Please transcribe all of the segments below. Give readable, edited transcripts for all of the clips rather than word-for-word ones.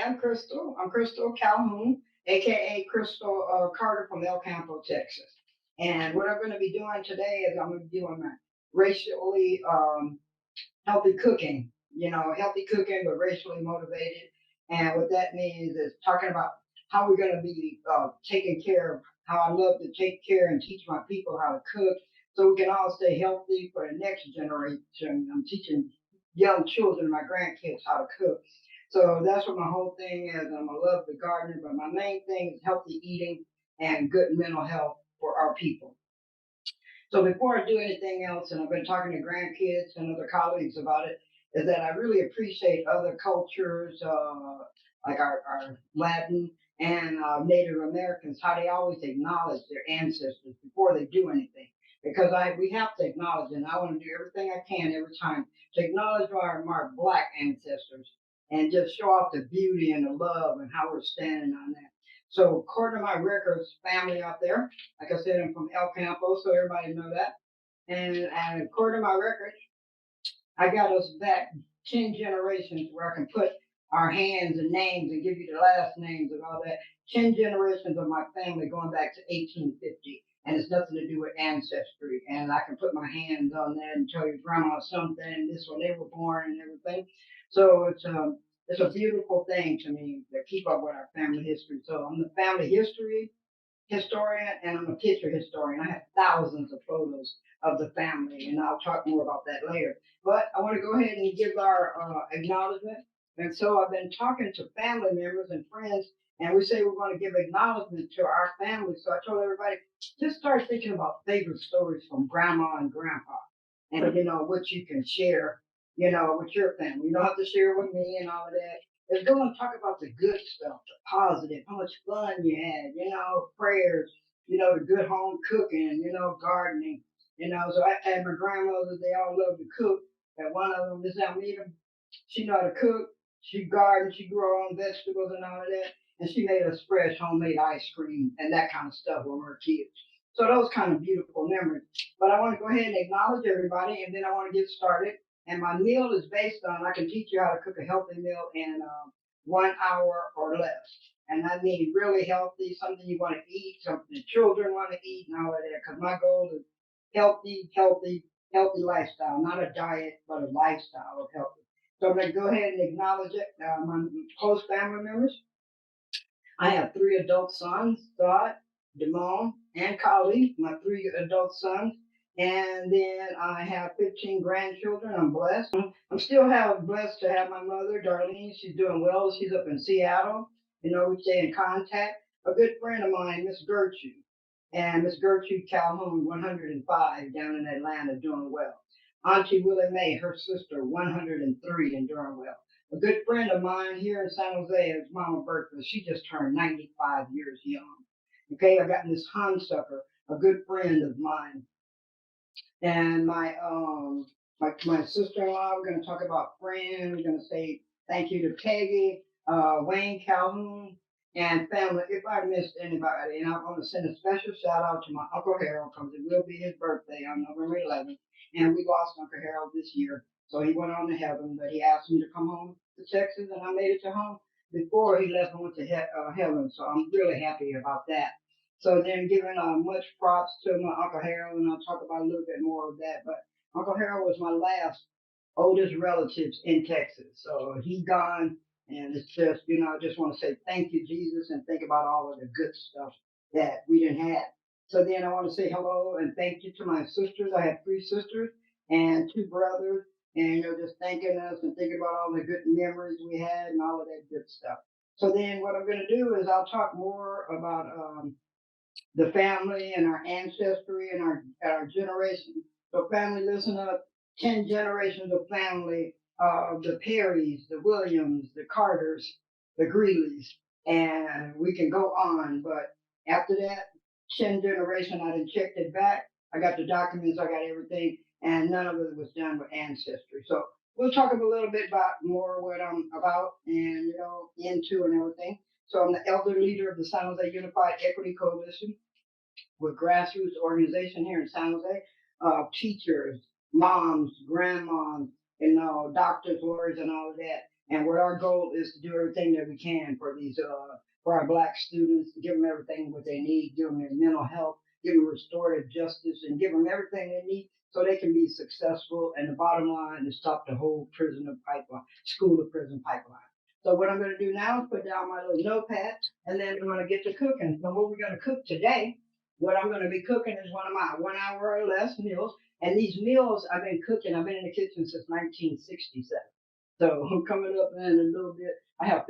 I'm Crystal. I'm Crystal Calhoun, aka Crystal Carter from El Campo, Texas. And what I'm going to be doing today is I'm going to be doing my racially healthy cooking. You know, healthy cooking, but racially motivated. And what that means is talking about how we're going to be taking care of how I love to take care and teach my people how to cook so we can all stay healthy for the next generation. I'm teaching young children, my grandkids, how to cook. So that's what my whole thing is. I love the gardening, but my main thing is healthy eating and good mental health for our people. So before I do anything else, and I've been talking to grandkids and other colleagues about it, is that I really appreciate other cultures, like our Latin and Native Americans, how they always acknowledge their ancestors before they do anything. Because we have to acknowledge, and I want to do everything I can every time to acknowledge my black ancestors and just show off the beauty and the love and how we're standing on that. So according to my records, family out there, like I said, I'm from El Campo, so everybody know that. And according to my records, I got us back 10 generations where I can put our hands and names and give you the last names and all that. 10 generations of my family going back to 1850. And it's nothing to do with ancestry. And I can put my hands on that and tell your grandma something, this when they were born and everything. So it's a beautiful thing to me to keep up with our family history. So I'm the family history historian and I'm a picture historian. I have thousands of photos of the family, and I'll talk more about that later. But I want to go ahead and give our acknowledgement. And so I've been talking to family members and friends, and we say we're going to give acknowledgement to our family. So I told everybody, just start thinking about favorite stories from grandma and grandpa, and what you can share, with your family. You don't have to share with me and all of that. Let's go and talk about the good stuff, the positive, how much fun you had, prayers, the good home cooking, gardening, So I had my grandmother, they all love to cook. And one of them, Miss Almeida, she know how to cook. She gardened, she grew her own vegetables and all of that. And she made us fresh homemade ice cream and that kind of stuff when we were kids. So those kind of beautiful memories. But I want to go ahead and acknowledge everybody, and then I want to get started. And my meal is based on I can teach you how to cook a healthy meal in 1 hour or less. And I mean really healthy, something you want to eat, something the children want to eat, and all of that. Because my goal is healthy lifestyle, not a diet, but a lifestyle of healthy. So I'm going to go ahead and acknowledge it. My close family members. I have three adult sons, Scott, Damon, and Collie, my three adult sons. And then I have 15 grandchildren. I'm blessed. I'm still blessed to have my mother, Darlene. She's doing well. She's up in Seattle. We stay in contact. A good friend of mine, Miss Gertrude, and Miss Gertrude Calhoun, 105, down in Atlanta, doing well. Auntie Willie Mae, her sister, 103, and doing well. A good friend of mine here in San Jose is Mama Bertha. She just turned 95 years young. Okay, I got Miss Hunsucker, a good friend of mine, and my sister-in-law. We're going to talk about friends. We're going to say thank you to Peggy, Wayne Calhoun, and family. If I missed anybody, and I want to send a special shout out to my Uncle Harold because it will be his birthday on November 11th, and we lost Uncle Harold this year. So he went on to heaven, but he asked me to come home to Texas, and I made it to home before he left and went to heaven. So I'm really happy about that. So then giving much props to my Uncle Harold, and I'll talk about a little bit more of that. But Uncle Harold was my last oldest relatives in Texas. So he gone, and it's just, I just want to say thank you, Jesus, and think about all of the good stuff that we didn't have. So then I want to say hello and thank you to my sisters. I have three sisters and two brothers, and just thanking us and thinking about all the good memories we had and all of that good stuff. So then what I'm going to do is I'll talk more about the family and our ancestry and our generation. So family, listen up. 10 generations of family, the Perrys, the Williams, the Carters, the Greeleys, and we can go on. But after that, 10 generation, I done checked it back. I got the documents, I got everything, and none of it was done with ancestry. So we'll talk a little bit about more what I'm about and, into and everything. So I'm the elder leader of the San Jose Unified Equity Coalition, with grassroots organization here in San Jose, teachers, moms, grandmoms, doctors, lawyers, and all of that. And what our goal is to do everything that we can for these for our black students, give them everything what they need, give them their mental health, give them restorative justice, and give them everything they need so they can be successful. And the bottom line is stop the whole prisoner pipeline, school to prison pipeline. So what I'm going to do now is put down my little notepad, and then I'm going to get to cooking. So what we're going to cook today, what I'm going to be cooking is one of my 1 hour or less meals. And these meals I've been cooking, I've been in the kitchen since 1967. So I'm coming up in a little bit. I have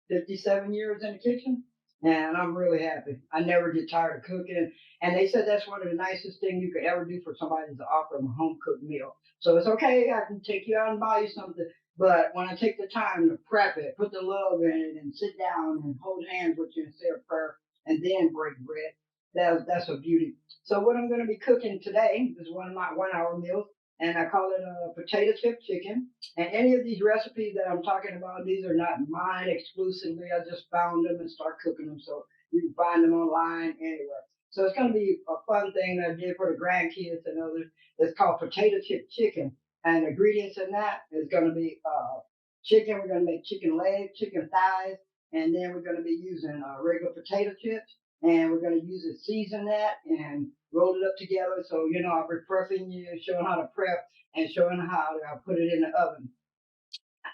57 years in the kitchen, and I'm really happy. I never get tired of cooking. And they said that's one of the nicest things you could ever do for somebody is to offer them a home cooked meal. So it's okay. I can take you out and buy you something. But when I take the time to prep it, put the love in it, and sit down and hold hands with you and say a prayer, and then break bread, that's a beauty. So what I'm going to be cooking today is one of my 1 hour meals, and I call it a potato chip chicken. And any of these recipes that I'm talking about, these are not mine exclusively. I just found them and start cooking them, so you can find them online anywhere. So it's going to be a fun thing that I did for the grandkids and others. It's called potato chip chicken, and the ingredients in that is going to be chicken. We're going to make chicken legs, chicken thighs, and then we're going to be using regular potato chips, and we're going to use it, season that, and roll it up together. So, I'll be prepping you, showing how to prep, and showing how to put it in the oven.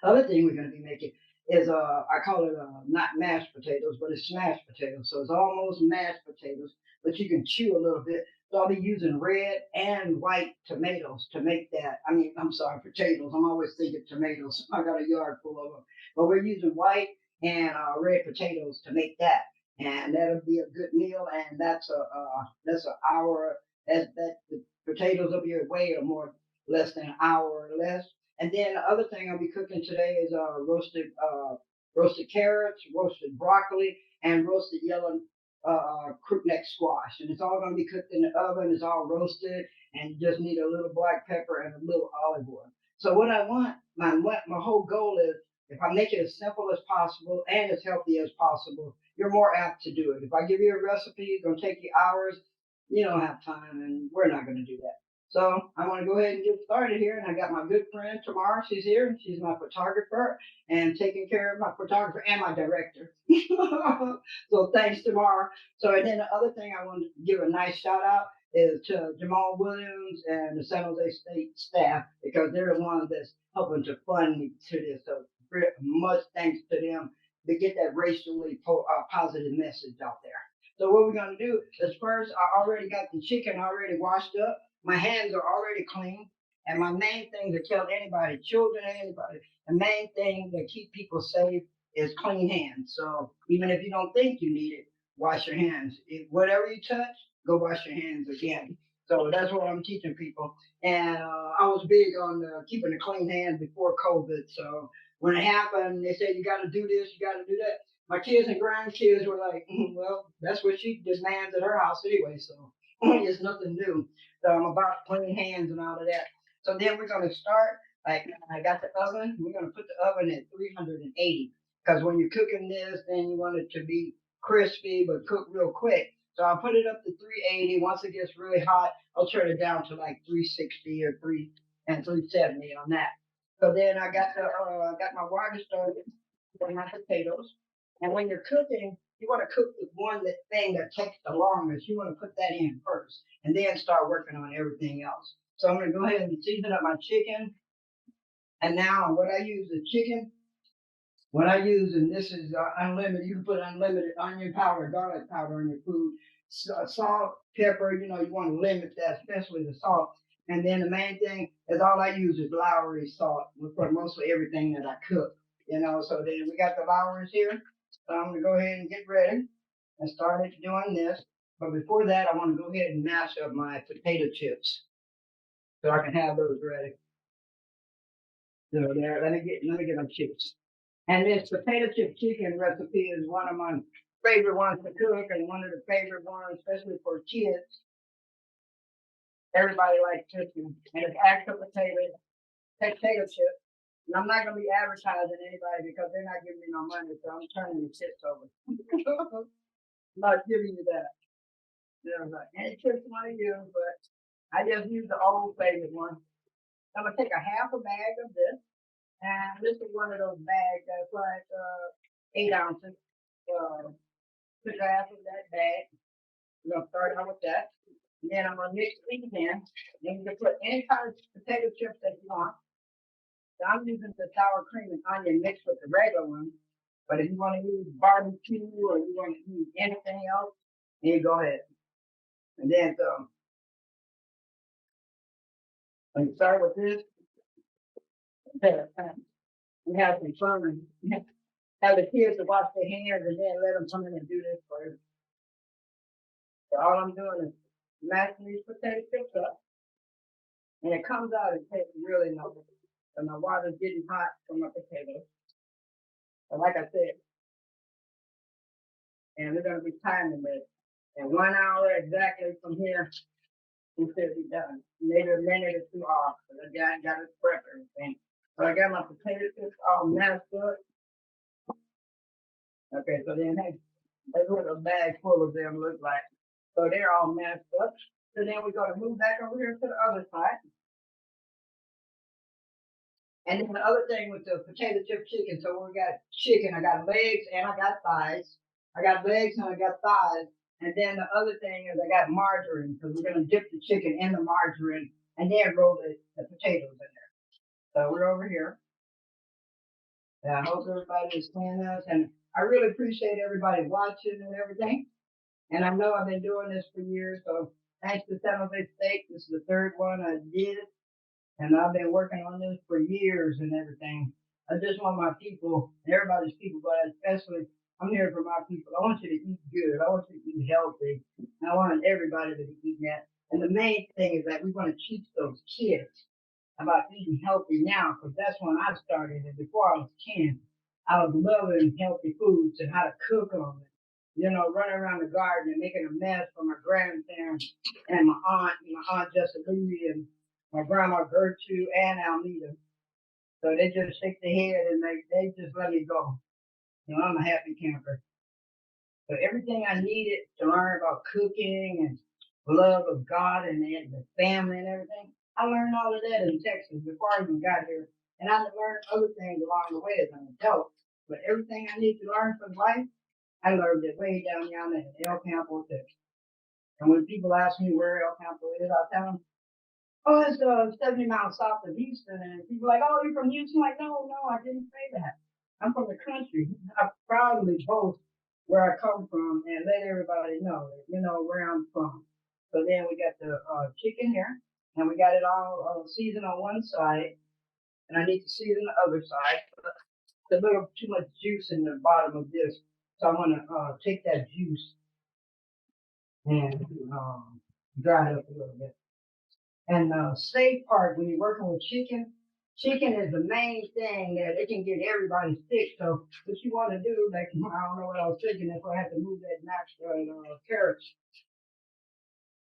Other thing we're going to be making is I call it not mashed potatoes, but it's smashed potatoes. So it's almost mashed potatoes, but you can chew a little bit. So I'll be using red and white tomatoes to make that. I mean, I'm sorry, potatoes. I'm always thinking tomatoes. I got a yard full of them, but we're using white and red potatoes to make that, and that'll be a good meal. And that's an hour. That the potatoes will be way or more less than an hour or less. And then the other thing I'll be cooking today is roasted carrots, roasted broccoli, and roasted yellow crookneck squash. And it's all going to be cooked in the oven. It's all roasted, and you just need a little black pepper and a little olive oil. So what I want, my whole goal is, if I make it as simple as possible and as healthy as possible, you're more apt to do it. If I give you a recipe, it's going to take you hours. You don't have time, and we're not going to do that. So I want to go ahead and get started here. And I got my good friend Tamara. She's here. And she's my photographer and taking care of my photographer and my director. So thanks, Tamara. So and then the other thing I want to give a nice shout out is to Jamal Williams and the San Jose State staff, because they're the ones that's helping to fund me to this. So much thanks to them to get that racially positive message out there. So what we're going to do is first, I already got the chicken already washed up. My hands are already clean. And my main thing to tell anybody, children, anybody, the main thing that keep people safe is clean hands. So even if you don't think you need it, wash your hands. Whatever you touch, go wash your hands again. So that's what I'm teaching people. And I was big on keeping a clean hand before COVID. So when it happened, they said, you got to do this, you got to do that. My kids and grandkids were like, well, that's what she demands at her house anyway. So it's nothing new. So I'm about clean hands and all of that. So then we're going to start. Like I got the oven. We're going to put the oven at 380, because when you're cooking this, then you want it to be crispy but cook real quick. So I'll put it up to 380. Once it gets really hot, I'll turn it down to like 360 or 370 on that. So then I got my water started for my potatoes. And when you're cooking, you want to cook the thing that takes the longest. You want to put that in first, and then start working on everything else. So I'm going to go ahead and season up my chicken. And now what I use is chicken. What I use, and this is unlimited. You can put unlimited onion powder, garlic powder in your food. Salt, pepper. You want to limit that, especially the salt. And then the main thing is all I use is Lowry salt for mostly everything that I cook. So then we got the Lowry's here. So I'm going to go ahead and get ready and started doing this. But before that, I want to go ahead and mash up my potato chips so I can have those ready. So there, let me get my chips. And this potato chip chicken recipe is one of my favorite ones to cook, and one of the favorite ones, especially for kids. Everybody likes chicken, and it's actual potato chips. And I'm not gonna be advertising anybody because they're not giving me no money, so I'm turning the chips over. I'm not giving you that. They're like, any chips want to use, but I just use the old favorite one. I'm gonna take a half a bag of this. And this is one of those bags that's like 8 ounces. Put half of that bag. We're gonna start out with that. And then I'm gonna mix these in. Then you can put any kind of potato chips that you want. So I'm using the sour cream and onion mixed with the regular one. But if you want to use barbecue or you want to use anything else, then you go ahead. And then when you start with this, we have some fun. Have the kids to wash their hands and then let them come in and do this first. So all I'm doing is mashing these potato chips up. And it comes out and tastes really nice. So my water's getting hot from my potatoes. But like I said, and we're gonna be timing this. In 1 hour exactly from here, we should be done. Maybe a minute or two off, but I got to prep everything. So I got my potato chips all mashed up. Okay, so then hey, that's what a bag full of them look like. So they're all mashed up. So then we're gonna move back over here to the other side. And then the other thing with the potato chip chicken, so we got chicken, I got legs and I got thighs. I got legs and I got thighs. And then the other thing is I got margarine because we're gonna dip the chicken in the margarine and then roll the potatoes in there. So we're over here. And I hope everybody is seeing us. And I really appreciate everybody watching and everything. And I know I've been doing this for years. So thanks to San Jose State. This is the third one I did. And I've been working on this for years and everything. I just want my people, everybody's people, but especially I'm here for my people. I want you to eat good. I want you to eat healthy. I want everybody to be eating that. And the main thing is that we want to teach those kids about eating healthy now, because that's when I started. And before I was 10, I was loving healthy foods and how to cook them. You know, running around the garden and making a mess for my grandparents and my aunt Jessica Lee and my grandma Gertrude and Almeida. So they just shake their head and they just let me go. You know, I'm a happy camper. So everything I needed to learn about cooking and love of God and the family and everything, I learned all of that in Texas before I even got here. And I learned other things along the way as an adult. But everything I need to learn from life, I learned it way down yonder in El Campo, Texas. And when people ask me where El Campo is, I tell them, oh, it's 70 miles south of Houston. And people are like, oh, you're from Houston? Like, no, I didn't say that. I'm from the country. I proudly boast where I come from and let everybody know, where I'm from. So then we got the chicken here, and we got it all seasoned on one side, and I need to season the other side. There's a little too much juice in the bottom of this, so I'm gonna take that juice and dry it up a little bit. And the safe part when you're working with chicken, chicken is the main thing that it can get everybody sick. So what you want to do, like I don't know what I was thinking if I had to move that carrots.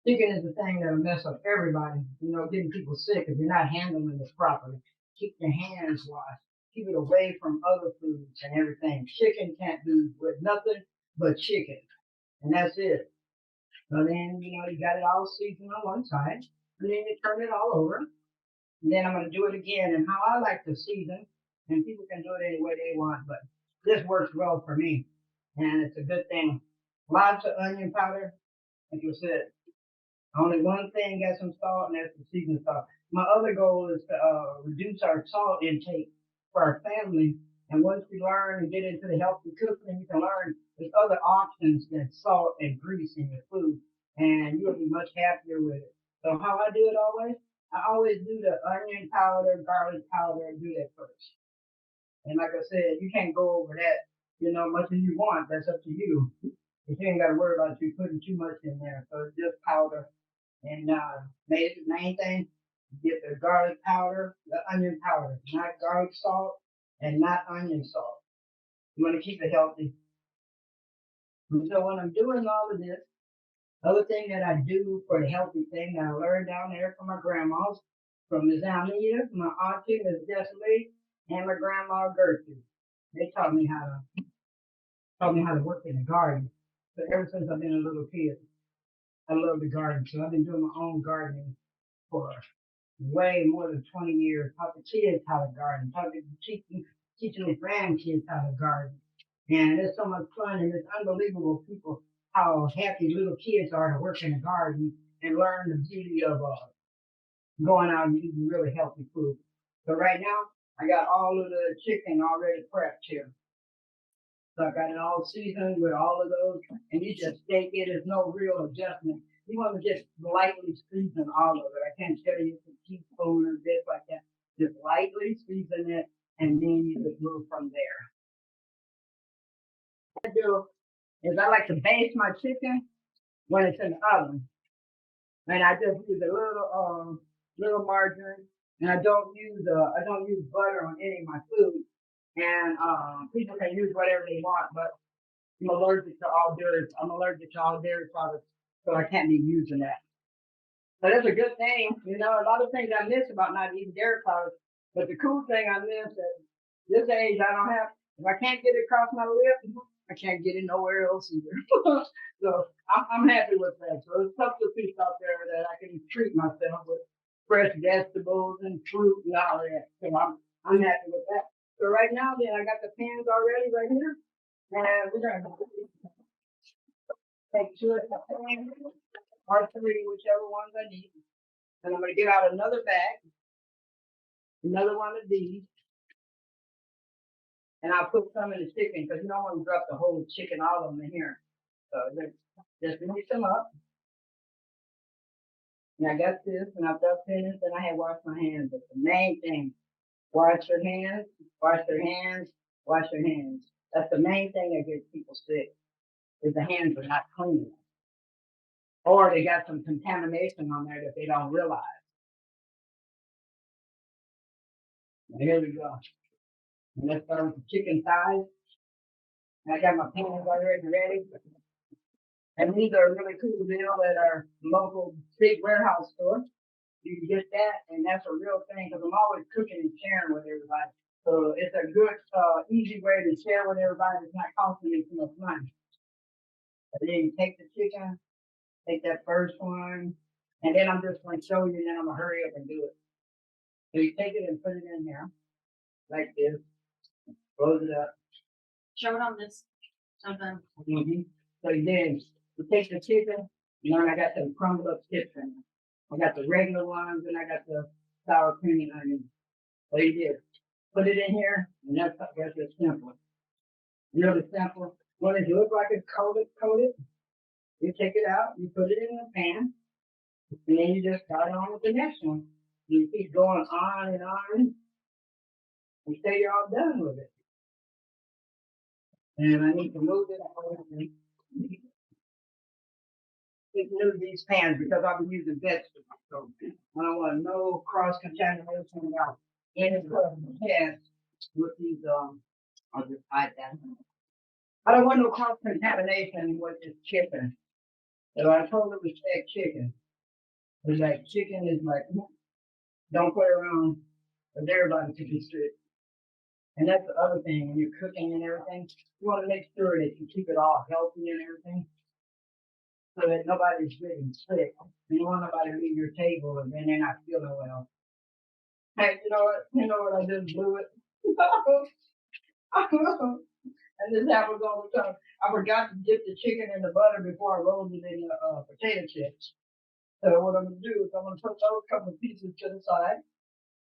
Chicken is the thing that'll mess up everybody, getting people sick if you're not handling this properly. Keep your hands washed. Keep it away from other foods and everything. Chicken can't be with nothing but chicken. And that's it. So then, you got it all seasoned on one side. And then you turn it all over. And then I'm going to do it again. And how I like to season, and people can do it any way they want, but this works well for me. And it's a good thing. Lots of onion powder, like you said. Only one thing got some salt, and that's the seasoning salt. My other goal is to reduce our salt intake for our family. And once we learn and get into the healthy cooking, you can learn there's other options than salt and grease in your food, and you'll be much happier with it. So how I do it always, I always do the onion powder, garlic powder, and do that first. And like I said, you can't go over that, much as you want. That's up to you. But you ain't got to worry about you putting too much in there. So it's just powder. And main thing, get the garlic powder, the onion powder, not garlic salt and not onion salt. You want to keep it healthy. And so when I'm doing all of this, other thing that I do for the healthy thing that I learned down there from my grandmas, from Ms. Almeida, my auntie, Ms. Desley, and my grandma Gertrude. They taught me how to work in the garden. So ever since I've been a little kid, I love the garden. So I've been doing my own gardening for way more than 20 years, taught the kids how to garden, teaching the grandkids how to garden. And it's so much fun and it's unbelievable people how happy little kids are to work in a garden and learn the beauty of going out and eating really healthy food. So right now, I got all of the chicken already prepped here. So I got it all seasoned with all of those, and you just take it. There's no real adjustment. You want to just lightly season all of it. I can't tell you it's a teaspoon or this like that. Just lightly season it, and then you just move from there. What I do is I like to baste my chicken when it's in the oven, and I just use a little margarine, and I don't use butter on any of my food. And people can use whatever they want, but I'm allergic to all dairy. I'm allergic to all dairy products, so I can't be using that. But it's a good thing, you know. A lot of things I miss about not eating dairy products, but the cool thing I miss at this age, I don't have. If I can't get it across my lip, I can't get it nowhere else either. So I'm happy with that. So there's substitutes out there that I can treat myself with fresh vegetables and fruit and all that. So I'm happy with that. So right now, then I got the pans already right here, and we're gonna take two at a time, or three, whichever ones I need. And I'm gonna get out another bag, another one of these, and I'll put some in the chicken because you don't want to drop the whole chicken, all of them in here. So just mix them up. And I got this, and I've got finished, and I had washed my hands. But the main thing, wash your hands, wash your hands, wash your hands. That's the main thing that gets people sick, is the hands are not clean. Or they got some contamination on there that they don't realize. And here we go. And let's start with the chicken thighs. And I got my pans already ready. And these are really cool deal at our local big warehouse store. You can get that, and that's a real thing because I'm always cooking and sharing with everybody. So it's a good, easy way to share with everybody. It's not costing you too much money. And then you take the chicken, take that first one, and then I'm just going to show you, and then I'm going to hurry up and do it. So you take it and put it in there like this, close it up. Show it on this something. Mm-hmm. So then you take the chicken, you know, and I got some crumbled up chips in there. I got the regular ones and I got the sour cream and onion. So you did. Put it in here, and that's just simple. Really simple. When it look like it's coated, you take it out, you put it in the pan, and then you just start on with the next one. You keep going on and on until you're all done with it. And I need to move it over. Move these pans because I'll be using vegetables. So I don't want no cross contamination out any of the pans with these. I'll just hide that. I don't want no cross contamination with this chicken. So I totally respect chicken. It's like chicken is like don't play around with everybody to be sick. And that's the other thing when you're cooking and everything, you want to make sure that you keep it all healthy and everything. So that nobody's getting sick. You don't want nobody to leave your table and then they're not feeling well. Hey, you know what? You know what I just blew it? And this happens all the time. I forgot to dip the chicken in the butter before I rolled it in the potato chips. So what I'm gonna do is I'm gonna put those couple pieces to the side,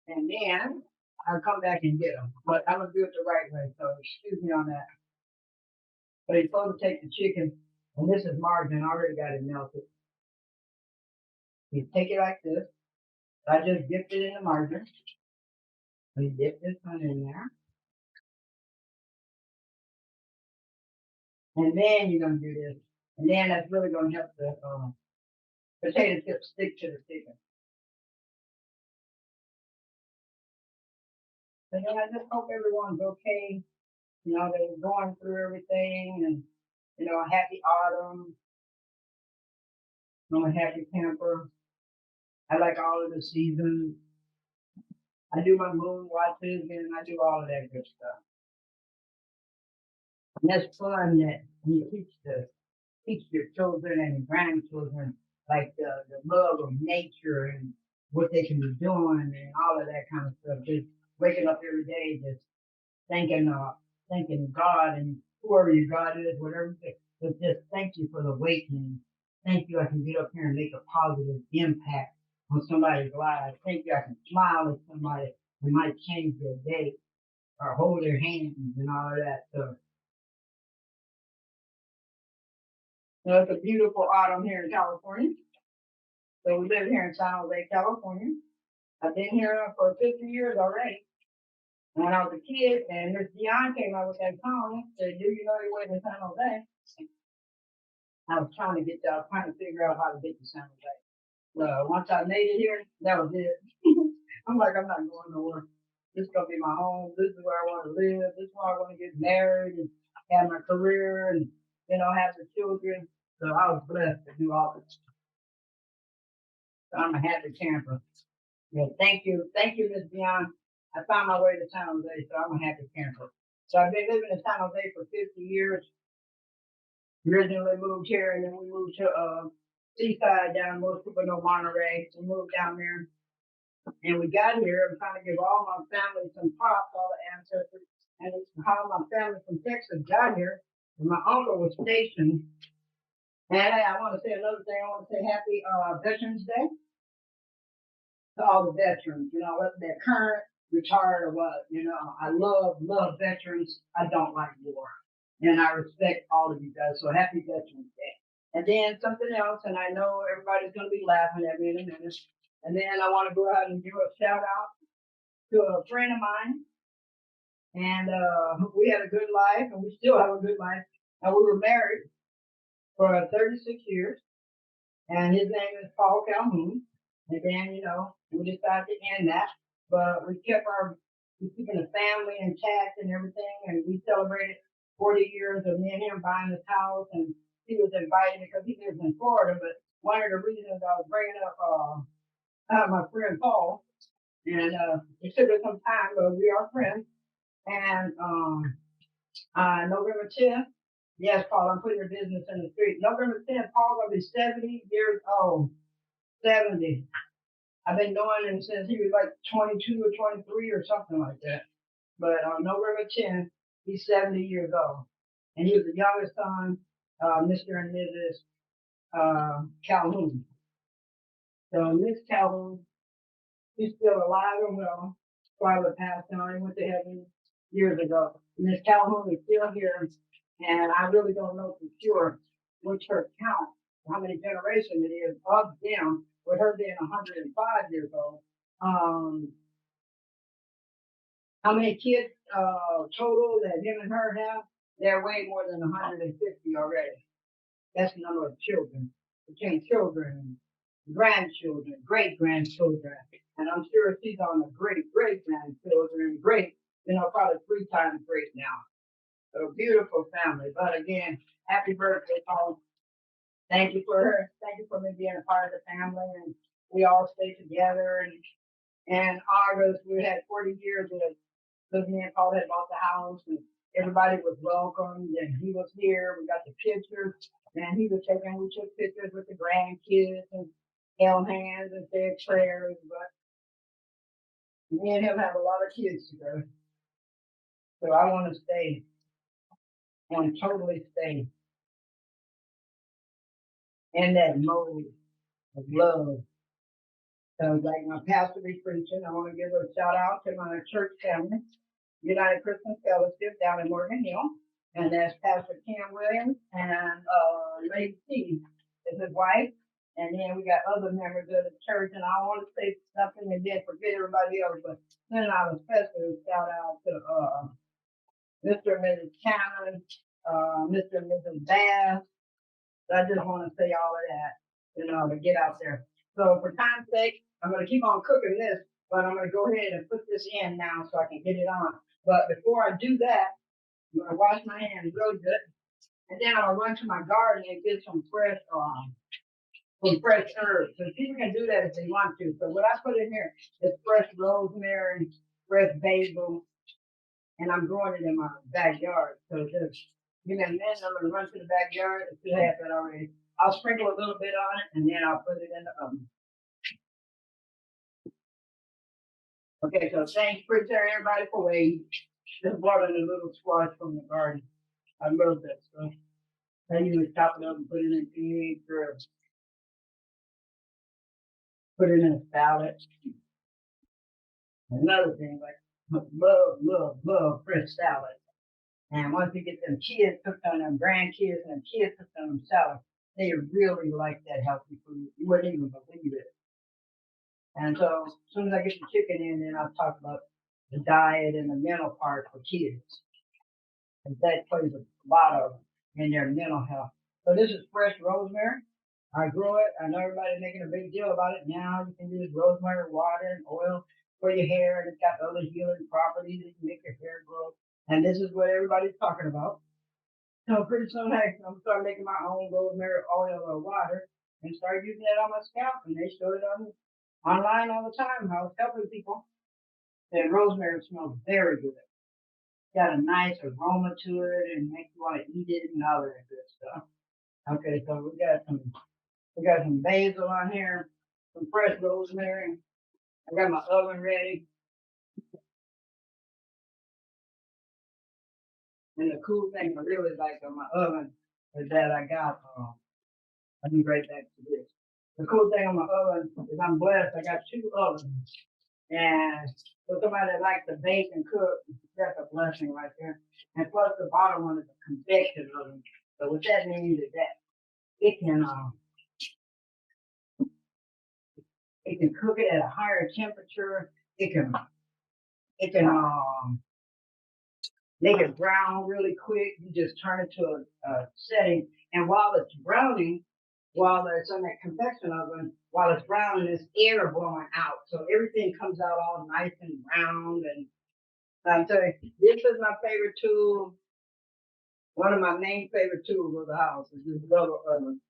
and then I'll come back and get them. But I'm gonna do it the right way. So excuse me on that. But you're supposed to take the chicken, and this is margarine. I already got it melted. You take it like this. I just dipped it in the margarine. We dip this one in there. And then you're going to do this. And then that's really going to help the potato chips stick to the chicken. So then I just hope everyone's okay. You know, they're going through everything and, you know, a happy autumn. I'm a happy camper. I like all of the seasons. I do my moon watches and I do all of that good stuff. And that's fun that when you teach your children and grandchildren like the love of nature and what they can be doing and all of that kind of stuff. Just waking up every day, just thanking God and whoever your God is, whatever. But just thank you for the awakening. Thank you, I can get up here and make a positive impact on somebody's life. Thank you, I can smile at somebody who might change their day or hold their hands and all of that stuff. So it's a beautiful autumn here in California. So we live here in San Jose, California. I've been here for 50 years already. When I was a kid, and Miss Dion came out with that song, said, "Do you know your way to San Jose?" I was trying to get that, trying to figure out how to get to San Jose. Once I made it here, that was it. I'm like, I'm not going nowhere. This is gonna be my home. This is where I want to live. This is where I want to get married and have my career and have the children. So I was blessed to do all this. So I'm a happy camper. Yeah, thank you, Miss Dion. I found my way to San Jose, so I'm a happy camper. So I've been living in San Jose for 50 years. Originally moved here, and then we moved to Seaside down. Most people know Monterey. We moved down there, and we got here. I'm trying to give all my family some props, all the ancestors, and how my family from Texas got here. And my uncle was stationed. And I want to say another thing. I want to say Happy Veterans Day to all the veterans. Whether they're current, retired, or what. I love veterans. I don't like war. And I respect all of you guys. So happy Veterans Day. And then something else, and I know everybody's going to be laughing at me in a minute. And then I want to go out and give a shout out to a friend of mine. And we had a good life, and we still have a good life. And we were married for 36 years. And his name is Paul Calhoun. And then, we decided to end that. But we keeping the family intact and everything. And we celebrated 40 years of me and him buying this house. And he was invited because he lives in Florida. But one of the reasons I was bringing up my friend Paul, and it took us some time, but we are friends. And November 10th, yes, Paul, I'm putting your business in the street. November 10th, Paul will be 70 years old. 70. I've been knowing him since he was like 22 or 23 or something like that. But on November 10th, he's 70 years old. And he was the youngest son, Mr. and Mrs. Calhoun. So Miss Calhoun, she's still alive and well. Father passed on. He went to heaven years ago. Miss Calhoun is still here. And I really don't know for sure which her count, how many generations it is of them, with her being 105 years old. How many kids total that him and her have? They're way more than 150 already. That's the number of children, between children, grandchildren, great-grandchildren. And I'm sure she's on the great-great-grandchildren, probably 3 times great now. So beautiful family. But again, happy birthday, Paul. Thank you for me being a part of the family, and we all stay together. And August, we had 40 years because me and Paul had bought the house, and everybody was welcomed, and he was here. We got the pictures, and we took pictures with the grandkids and held hands and said prayers. But me and him have a lot of kids together, so I want to stay and totally stay in that mode of love. So like my pastor be preaching, I want to give a shout out to my church family, United Christian Fellowship down in Morgan Hill. And that's Pastor Kim Williams and Lady T is his wife. And then we got other members of the church. And I want to say something and then forget everybody else, but then I was especially shout out to Mr. and Mrs. Cannon, Mr. and Mrs. Bass. So I just want to say all of that, to get out there. So for time's sake, I'm going to keep on cooking this, but I'm going to go ahead and put this in now so I can get it on. But before I do that, I'm going to wash my hands real good. And then I'm going to run to my garden and get some fresh herbs. So people can do that if they want to. So what I put in here is fresh rosemary, fresh basil, and I'm growing it in my backyard. So just give me a minute. I'm going to run to the backyard. It should have that already. I'll sprinkle a little bit on it, and then I'll put it in the oven. Okay, so thanks for telling everybody for waiting. Just brought in a little squash from the garden. I love that stuff. I usually chop it up and put it in eggs or put it in a salad. Another thing, like love fresh salad. And once you get them kids hooked on them grandkids and them kids hooked on them salad, they really like that healthy food. You wouldn't even believe it. And so as soon as I get the chicken in, then I'll talk about the diet and the mental part for kids. And that plays a lot of in their mental health. So this is fresh rosemary. I grow it. I know everybody's making a big deal about it now. You can use rosemary water and oil for your hair, and it's got other healing properties that can make your hair grow. And this is what everybody's talking about. So pretty soon, hey, I'm gonna start making my own rosemary oil or water and start using it on my scalp. And they show it on online all the time. How it's helping people. And rosemary smells very good. Got a nice aroma to it and makes you want to eat it and all that good stuff. Okay, so we got some basil on here, some fresh rosemary. I got my oven ready. And the cool thing I really like on my oven is that I got I'll be right back to this. The cool thing on my oven is I'm blessed. I got two ovens. And for somebody that likes to bake and cook, that's a blessing right there. And plus the bottom one is a convection oven. So what that means is that it can cook it at a higher temperature. It can make it brown really quick. You just turn it to a setting, and while it's browning, while it's on that convection oven, while it's browning, there's air blowing out, so everything comes out all nice and round. And I'm telling you, this is my favorite tool. One of my main favorite tools of the house is this double oven.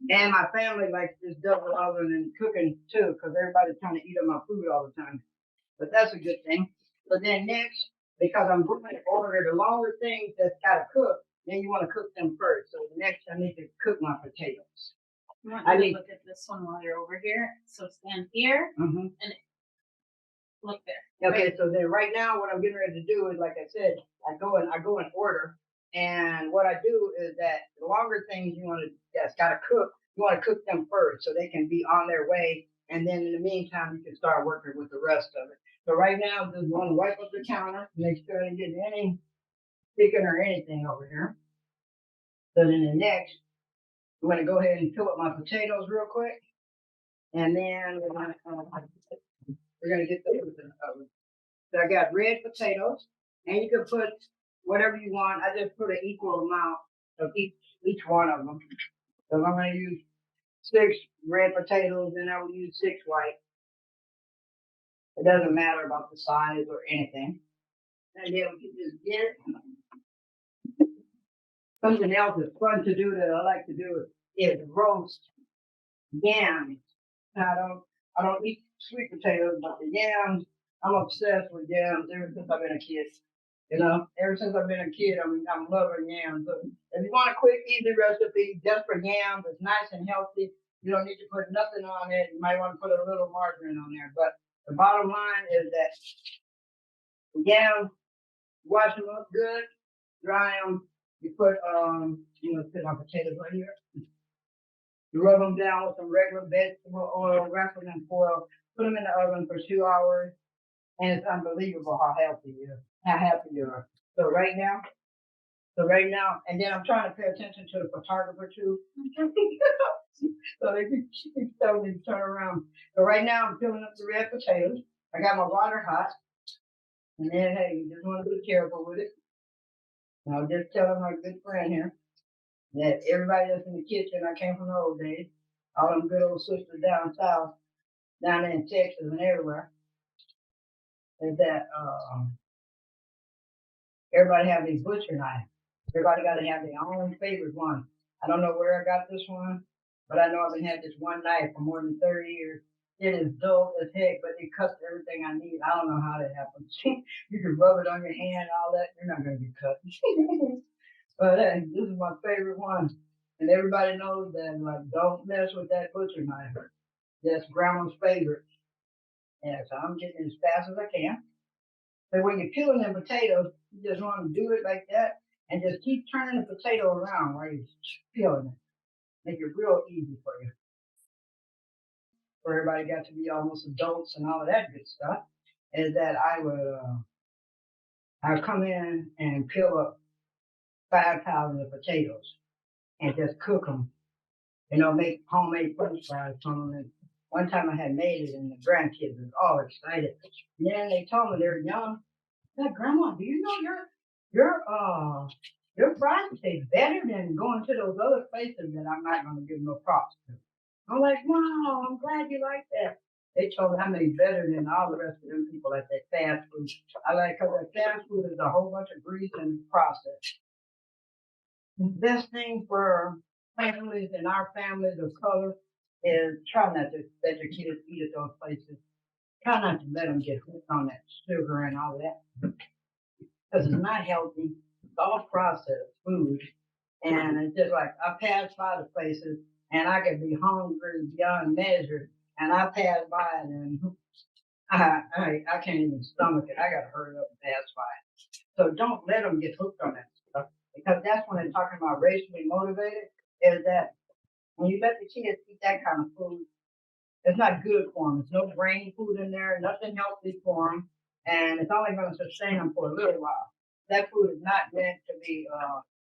And my family likes this double oven and cooking too, because everybody's trying to eat on my food all the time. But that's a good thing. But then next, because I'm going to order the longer things that's got to cook, then you want to cook them first. So next, I need to cook my potatoes. I need to look at this one while you're over here. So stand here and look there. Okay, right. So then right now, what I'm getting ready to do is, like I said, I go in order. And what I do is that the longer things that's got to cook, you want to cook them first so they can be on their way. And then in the meantime, you can start working with the rest of it. So right now, just want to wipe up the counter, make sure I didn't get any chicken or anything over here. So then the next, I'm going to go ahead and fill up my potatoes real quick. And then we're going to get those in the oven. So I got red potatoes, and you can put whatever you want. I just put an equal amount of each one of them. So I'm going to use 6 red potatoes, and I will use 6 white. It doesn't matter about the size or anything. And then we can just get something else that's fun to do that I like to do is roast yams. I don't eat sweet potatoes, but the yams, I'm obsessed with yams ever since I've been a kid. You know, ever since I've been a kid, I'm loving yams. So if you want a quick, easy recipe just for yams, it's nice and healthy. You don't need to put nothing on it. You might want to put a little margarine on there. But the bottom line is that yams, wash them up good, dry them. You put put my potatoes right here. You rub them down with some regular vegetable oil, wrap them in foil, put them in the oven for 2 hours, and it's unbelievable how happy you are. So right now, and then I'm trying to pay attention to the photographer too. So they keep telling me to turn around. So right now I'm filling up the red potatoes. I got my water hot. And then hey, you just want to be careful with it. And I'll just tell my good friend here that everybody that's in the kitchen, I came from the old days, all them good old sisters down south, down there in Texas and everywhere, is that everybody have these butcher knives. Everybody got to have their own favorite one. I don't know where I got this one, but I know I've been having this one knife for more than 30 years. It is dull as heck, but it cuts everything I need. I don't know how that happens. You can rub it on your hand, all that. You're not going to get cut. But hey, this is my favorite one. And everybody knows that, like, don't mess with that butcher knife. That's grandma's favorite. And so I'm getting as fast as I can. But when you're peeling the potatoes, you just want to do it like that and just keep turning the potato around while you're peeling it. Make it real easy for you. For everybody got to be almost adults and all of that good stuff. Is that I would come in and peel up 5 pounds of potatoes and just cook them. Make homemade French fries from them. And one time I had made it, and the grandkids was all excited. And then they told me they're young. Like, Grandma, do you know your fries taste better than going to those other places that I'm not going to give no props to? I'm like, wow, I'm glad you like that. They told me I made better than all the rest of them people at that fast food. I like because that fast food is a whole bunch of grease and process. The best thing for families and our families of color is try not to let your kids eat at those places. Try not to let them get hooked on that sugar and all that because it's not healthy. It's all processed food. And it's just like I pass by the places and I can be hungry beyond measure. And I pass by it and I can't even stomach it. I got to hurry up and pass by it. So don't let them get hooked on that stuff because that's when they're talking about racially motivated is that when you let the kids eat that kind of food, it's not good for them. There's no brain food in there, nothing healthy for them, and it's only going to sustain them for a little while. That food is not meant to be,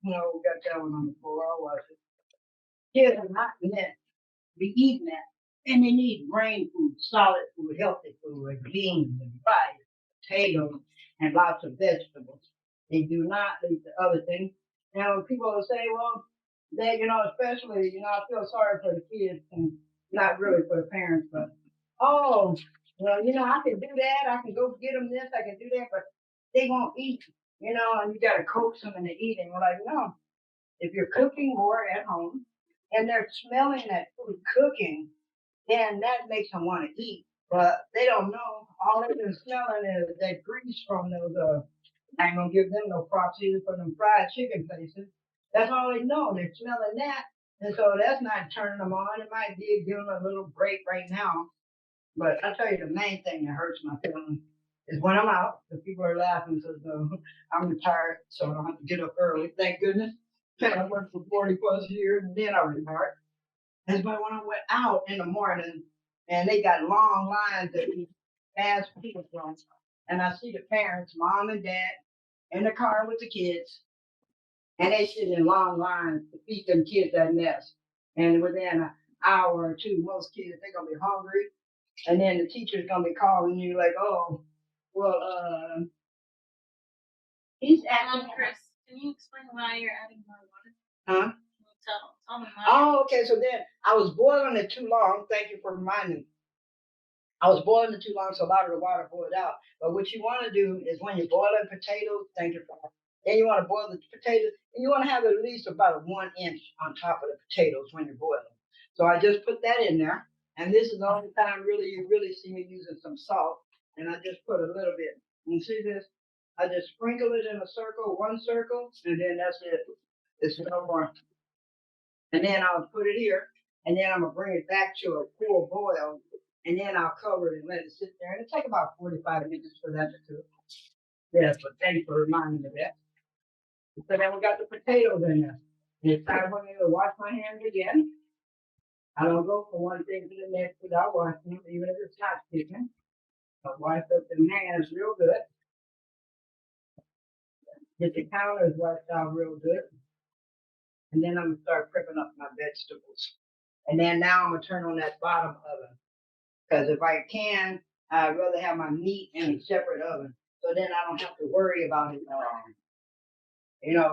we got that one on the floor. I'll watch it. Kids are not meant to be eating that. And they need brain food, solid food, healthy food, like beans and rice, potatoes, and lots of vegetables. They do not eat the other things. Now, people will say, well, they, especially, I feel sorry for the kids and not really for the parents, but, oh, well, I can do that. I can go get them this. I can do that, but they won't eat, and you got to coax them into eating. We're like, no, if you're cooking more at home and they're smelling that food cooking, then that makes them want to eat. But they don't know. All they've been smelling is that grease from those. I ain't gonna give them no props either for them fried chicken places. That's all they know. They're smelling that, and so that's not turning them on. It might be giving them a little break right now, but I tell you, the main thing that hurts my feelings is when I'm out. The people are laughing because I'm retired, so I don't have to get up early. Thank goodness. I worked for 40 plus years, and then I retired. That's why when I went out in the morning and they got long lines of these fast food restaurants, and I see the parents, mom and dad, in the car with the kids, and they sit in long lines to feed them kids that mess. And within an hour or two, most kids they're gonna be hungry, and then the teacher's gonna be calling you like, "Oh, well, he's acting." Chris, can you explain why you're adding more water? Huh? Tell them why. Oh, okay. So then I was boiling it too long. Thank you for reminding me. I was boiling it too long, so a lot of the water boiled out. But what you want to do is when you're boiling potatoes, thank you for that. Then you want to boil the potatoes, and you want to have at least about 1 inch on top of the potatoes when you're boiling. So I just put that in there, and this is the only time really you really see me using some salt, and I just put a little bit. You see this? I just sprinkle it in a circle, one circle, and then that's it. It's no more. And then I'll put it here, and then I'm gonna bring it back to a full boil, and then I'll cover it and let it sit there. And it'll take about 45 minutes for that to cook. Yes, but thanks for reminding me of that. So then we got the potatoes in there. And it's time for me to wash my hands again. I don't go from one thing to the next without washing them, even if it's not chicken. I wash up the hands real good. Get the counters washed out real good. And then I'm gonna start prepping up my vegetables. And then now I'm gonna turn on that bottom oven. Because if I can, I'd rather have my meat in a separate oven. So then I don't have to worry about it,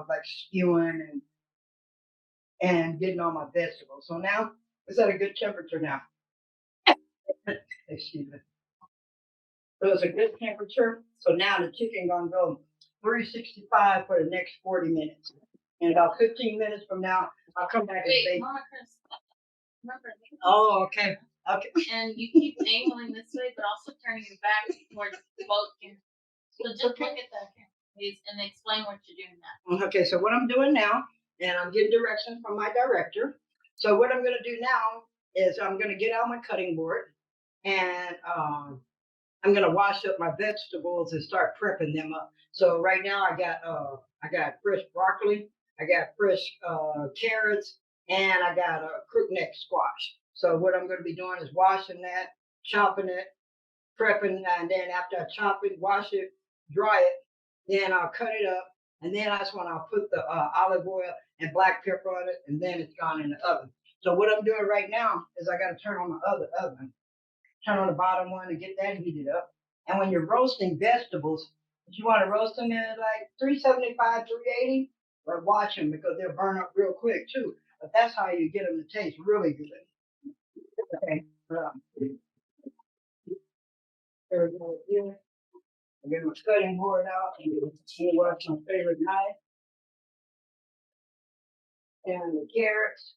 like stewing and getting all my vegetables. So now it's at a good temperature now. Excuse me. So it's a good temperature. So now the chicken gonna go 365 for the next 40 minutes. In about 15 minutes from now, I'll come back and bake. Mama, Chris, remember, oh, okay. Okay. And you keep angling this way, but also turning your back towards both cameras. So just look at that camera, please, and explain what you're doing now. Okay, so what I'm doing now, and I'm getting directions from my director. So what I'm going to do now is I'm going to get out my cutting board, and I'm gonna wash up my vegetables and start prepping them up. So right now I got fresh broccoli, I got fresh carrots, and I got a crookneck squash. So what I'm gonna be doing is washing that, chopping it, prepping, and then after I chop it, wash it, dry it, then I'll cut it up, and then that's when I'll put the olive oil and black pepper on it, and then it's gone in the oven. So what I'm doing right now is I got to turn on my other oven, turn on the bottom one to get that heated up. And when you're roasting vegetables, if you want to roast them in like 375, 380, but watch them because they'll burn up real quick too. But that's how you get them to taste really good. Okay. There we go here. I get my cutting board out and what's my favorite knife and the carrots.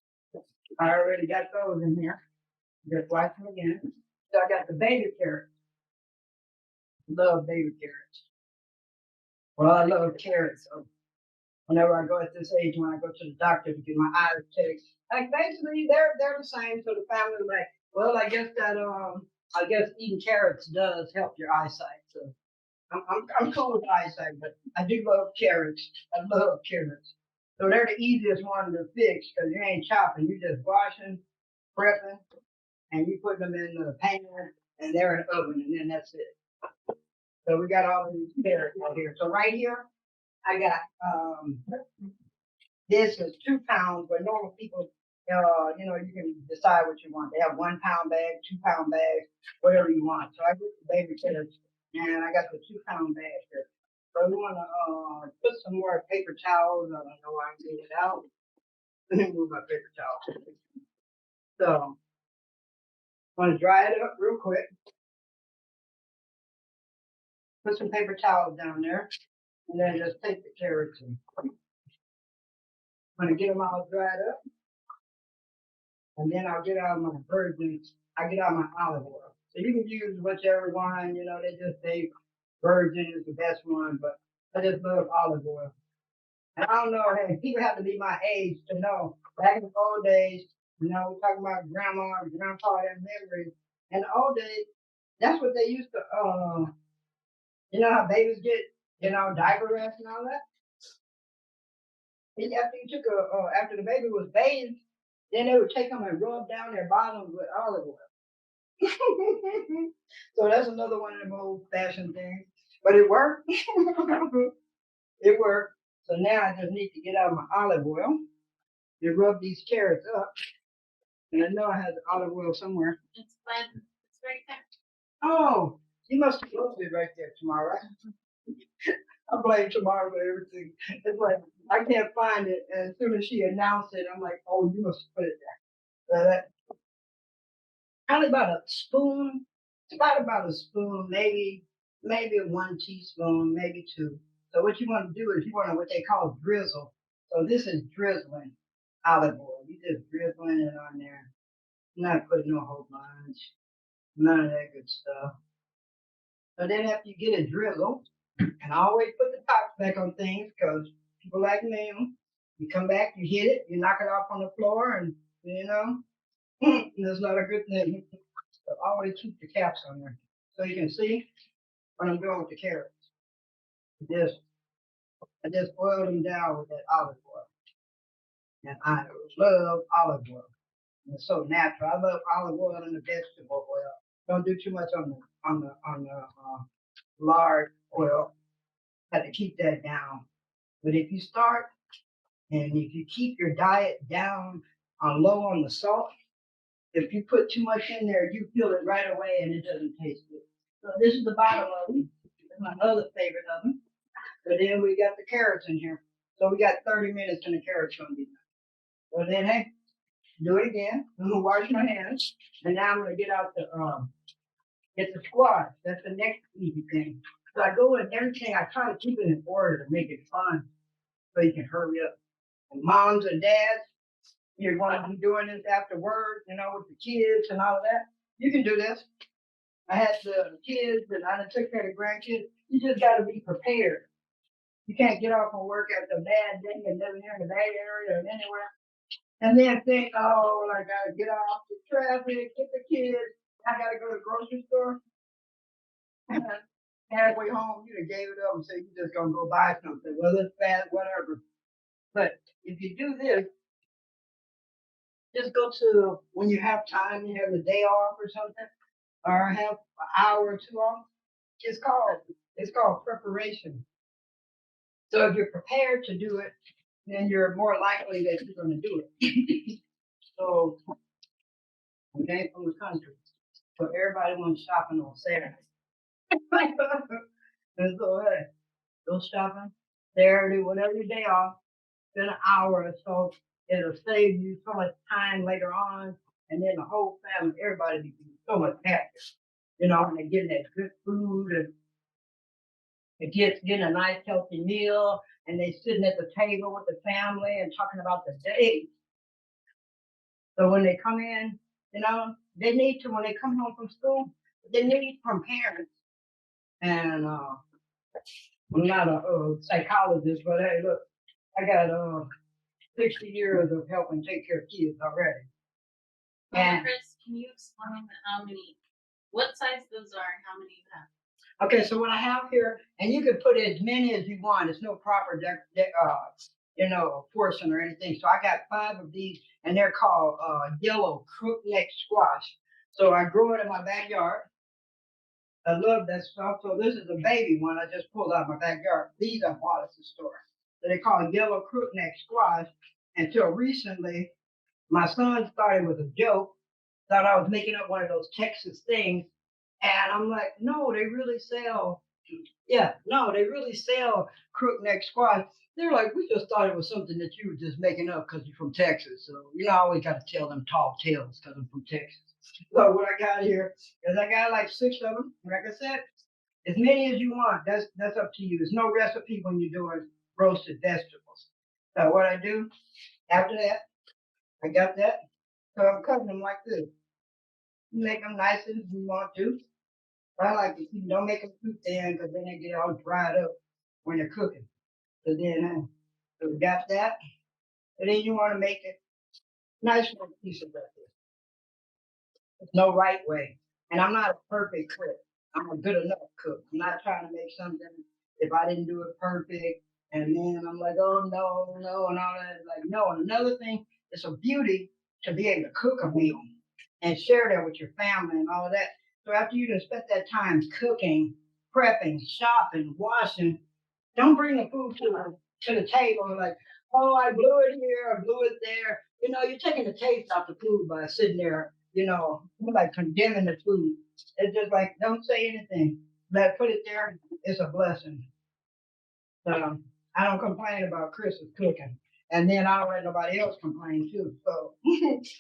I already got those in here. Just wash them again. So I got the baby carrots. Love baby carrots. Well, I love carrots. So whenever I go at this age, when I go to the doctor to get my eyes checked, like basically they're the same. So the family like, well, I guess eating carrots does help your eyesight. So I'm cool with eyesight, but I do love carrots. I love carrots. So they're the easiest one to fix because you ain't chopping. You just washing, prepping, and you put them in the pan, and they're in the oven, and then that's it. So we got all of these carrots out here. So right here, I got this is 2 pounds, but normal people, you can decide what you want. They have 1 pound bag, 2 pound bags, whatever you want. So I get the baby carrots, and I got the 2 pound bag here. So we want to put some more paper towels. I don't know why I'm getting it out. Let me move my paper towel. So I want to dry it up real quick. Put some paper towels down there, and then just take the carrots and I'm going to get them all dried up. And then I'll get out my virgin, I get out my olive oil. So you can use whichever one, they just say virgin is the best one, but I just love olive oil. And I don't know, hey, people have to be my age to know. Back in the old days, we're talking about grandma and grandpa and memories. In the old days, that's what they used to, how babies get, diaper rash and all that. And after the baby was bathed, then they would take them and rub down their bottoms with olive oil. So that's another one of them old fashioned things. But it worked. It worked. So now I just need to get out my olive oil and rub these carrots up. And I know I have olive oil somewhere. It's right there. Oh, you must have left it right there tomorrow, right? I blame tomorrow for everything. It's like I can't find it, and as soon as she announced it, I'm like, "Oh, you must put it there." So that probably about a spoon. It's about a spoon, maybe 1 teaspoon, maybe 2. So what you want to do is you want to what they call drizzle. So this is drizzling olive oil. You just drizzling it on there. Not putting no whole bunch, none of that good stuff. So then after you get it drizzled, and I always put the tops back on things because people like me, you come back, you hit it, you knock it off on the floor, and that's not a good thing. So always keep the caps on there. So you can see what I'm doing with the carrots. I just boil them down with that olive oil. And I love olive oil. It's so natural. I love olive oil and the vegetable oil. Don't do too much on the lard oil. Got to keep that down. But if you start and if you keep your diet down on low on the salt, if you put too much in there, you feel it right away and it doesn't taste good. So this is the bottom of them. This is my other favorite of them. But then we got the carrots in here. So we got 30 minutes and the carrots gonna be done. So then hey, do it again. I'm gonna wash my hands. And now I'm gonna get out get the squash. That's the next easy thing. So I go with everything, I try to keep it in order to make it fun so you can hurry up. And moms and dads, you're going to be doing this after work, with the kids and all of that. You can do this. I had the kids and I done took care of the grandkids. You just got to be prepared. You can't get off from work after a bad day and living here in the Bay Area or anywhere. And then think, oh, I got to get off the traffic, get the kids. I got to go to the grocery store. Halfway home, you done gave it up and said you just gonna go buy something, whether it's bad, whatever. But if you do this, just go to when you have time, you have the day off or something, or have an hour or two off. It's called preparation. So if you're prepared to do it, then you're more likely that you're going to do it. So I came from the country, so everybody went shopping on Saturday. And so hey, go shopping Saturday, whatever your day off, spend an hour or so. It'll save you so much time later on, and then the whole family, everybody be so much happier. And they're getting that good food and the kids getting a nice healthy meal and they sitting at the table with the family and talking about the day. So when they come in, they need to, when they come home from school, they need from parents. And I'm not a psychologist, but hey, look, I got 60 years of helping take care of kids already. And Chris, can you explain what size those are and how many you have? Okay, so what I have here, and you can put as many as you want. It's no proper, portion or anything. So I got 5 of these, and they're called yellow crookneck squash. So I grow it in my backyard. I love that stuff. So this is a baby one I just pulled out of my backyard. These I bought at the store. So they call it yellow crookneck squash. Until recently, my son started with a joke, thought I was making up one of those Texas things. And I'm like, no, they really sell. Yeah, no, they really sell crookneck squash. They're like, we just thought it was something that you were just making up because you're from Texas. So I always got to tell them tall tales because I'm from Texas. So what I got here is I got like 6 of them. Like I said, as many as you want. That's up to you. There's no recipe when you're doing roasted vegetables. So what I do after that, I got that. So I'm cutting them like this. You make them nice as you want to. I like to keep, don't make them too thin because then they get all dried up when they're cooking. So then, so we got that. And then you want to make it nice little piece of bread. There's no right way. And I'm not a perfect cook. I'm a good enough cook. I'm not trying to make something if I didn't do it perfect. And then I'm like, oh no, no, and all that. Like, no. And another thing, it's a beauty to be able to cook a meal and share that with your family and all of that. So after you done spent that time cooking, prepping, shopping, washing, don't bring the food to the table like, oh, I blew it here, I blew it there. You're taking the taste out the food by sitting there, like condemning the food. It's just like, don't say anything. Put it there. It's a blessing. So I don't complain about Chris's cooking. And then I don't let nobody else complain too. So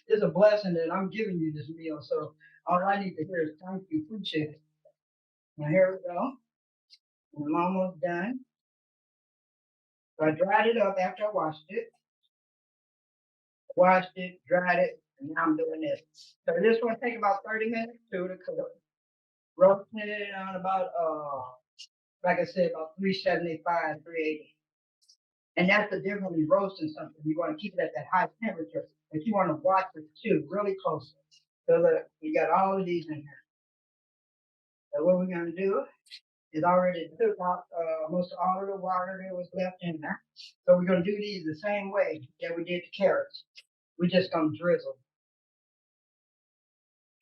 it's a blessing that I'm giving you this meal. So all I need to hear is thank you, appreciate it. Now here we go. I'm almost done. So I dried it up after I washed it, dried it, and now I'm doing this. So this one take about 30 minutes to cook. Roasting it on about like I said, about 375, 380. And that's the difference in roasting something. You want to keep it at that high temperature, but you want to watch it too, really closely. So look, we got all of these in here. So what we're gonna do is already took out most all of the water that was left in there. So we're gonna do these the same way that we did the carrots. We're just gonna drizzle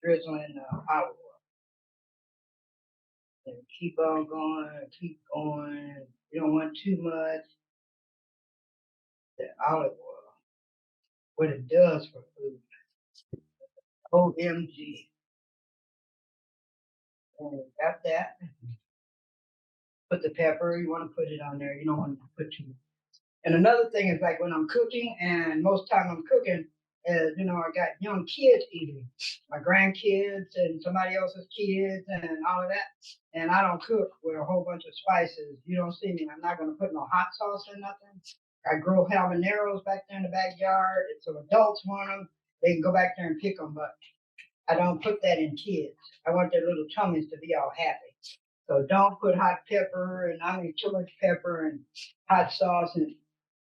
in olive oil, and keep on going, keep going. You don't want too much. The olive oil, what it does for food. OMG. And got that. Put the pepper, you want to put it on there. You don't want to put too much. And another thing is like when I'm cooking, and most time I'm cooking, I got young kids eating, my grandkids and somebody else's kids and all of that. And I don't cook with a whole bunch of spices. You don't see me. I'm not going to put no hot sauce or nothing. I grow habaneros back there in the backyard. If some adults want them, they can go back there and pick them. But I don't put that in kids. I want their little tummies to be all happy. So don't put hot pepper and too much pepper and hot sauce and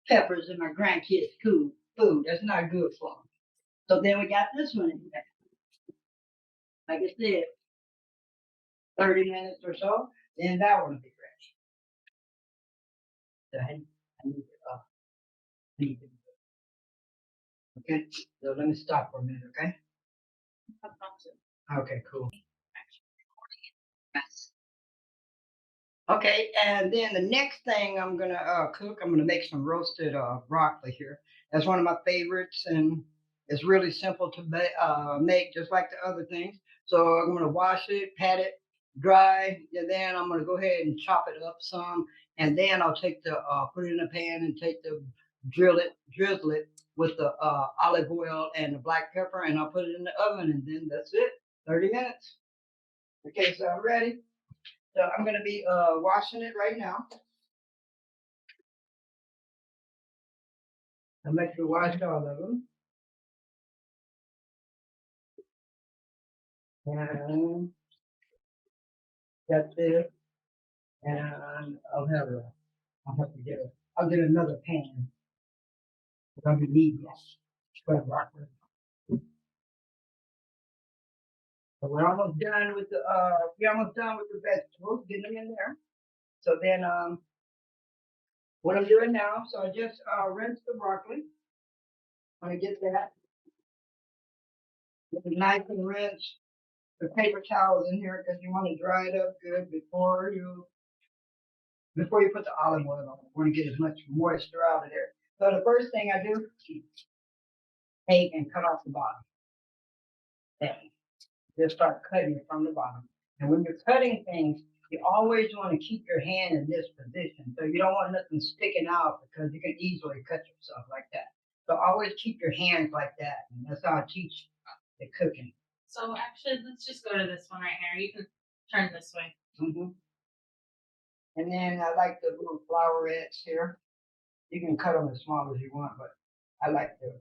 peppers in my grandkids' food. That's not good for them. So then we got this one in there. Like I said, 30 minutes or so, then that one will be ready. So I need to, need to- okay, so let me stop for a minute, okay? Okay, cool. Okay, and then the next thing I'm gonna cook, I'm gonna make some roasted broccoli here. That's one of my favorites, and it's really simple to make, just like the other things. So I'm gonna wash it, pat it dry, and then I'm gonna go ahead and chop it up some, and then I'll take the put it in a pan and take the drizzle it with the olive oil and the black pepper, and I'll put it in the oven, and then that's it. 30 minutes. Okay, so I'm ready. So I'm gonna be washing it right now. I'll make sure wash all of them. And that's it. And I'll have to I'll get another pan. Because I'm gonna need this for the broccoli. So we're almost done with the vegetables, getting them in there. So then what I'm doing now, so I just rinse the broccoli. I'm gonna get that. Get it nice and rinsed. The paper towels in here because you want to dry it up good before you put the olive oil on. You want to get as much moisture out of there. So the first thing I do, take and cut off the bottom. Then just start cutting it from the bottom. And when you're cutting things, you always want to keep your hand in this position. So you don't want nothing sticking out because you can easily cut yourself like that. So always keep your hands like that. And that's how I teach the cooking. So actually, let's just go to this one right here. You can turn this way. Mm-hmm. And then I like the little flowerets here. You can cut them as small as you want, but I like the.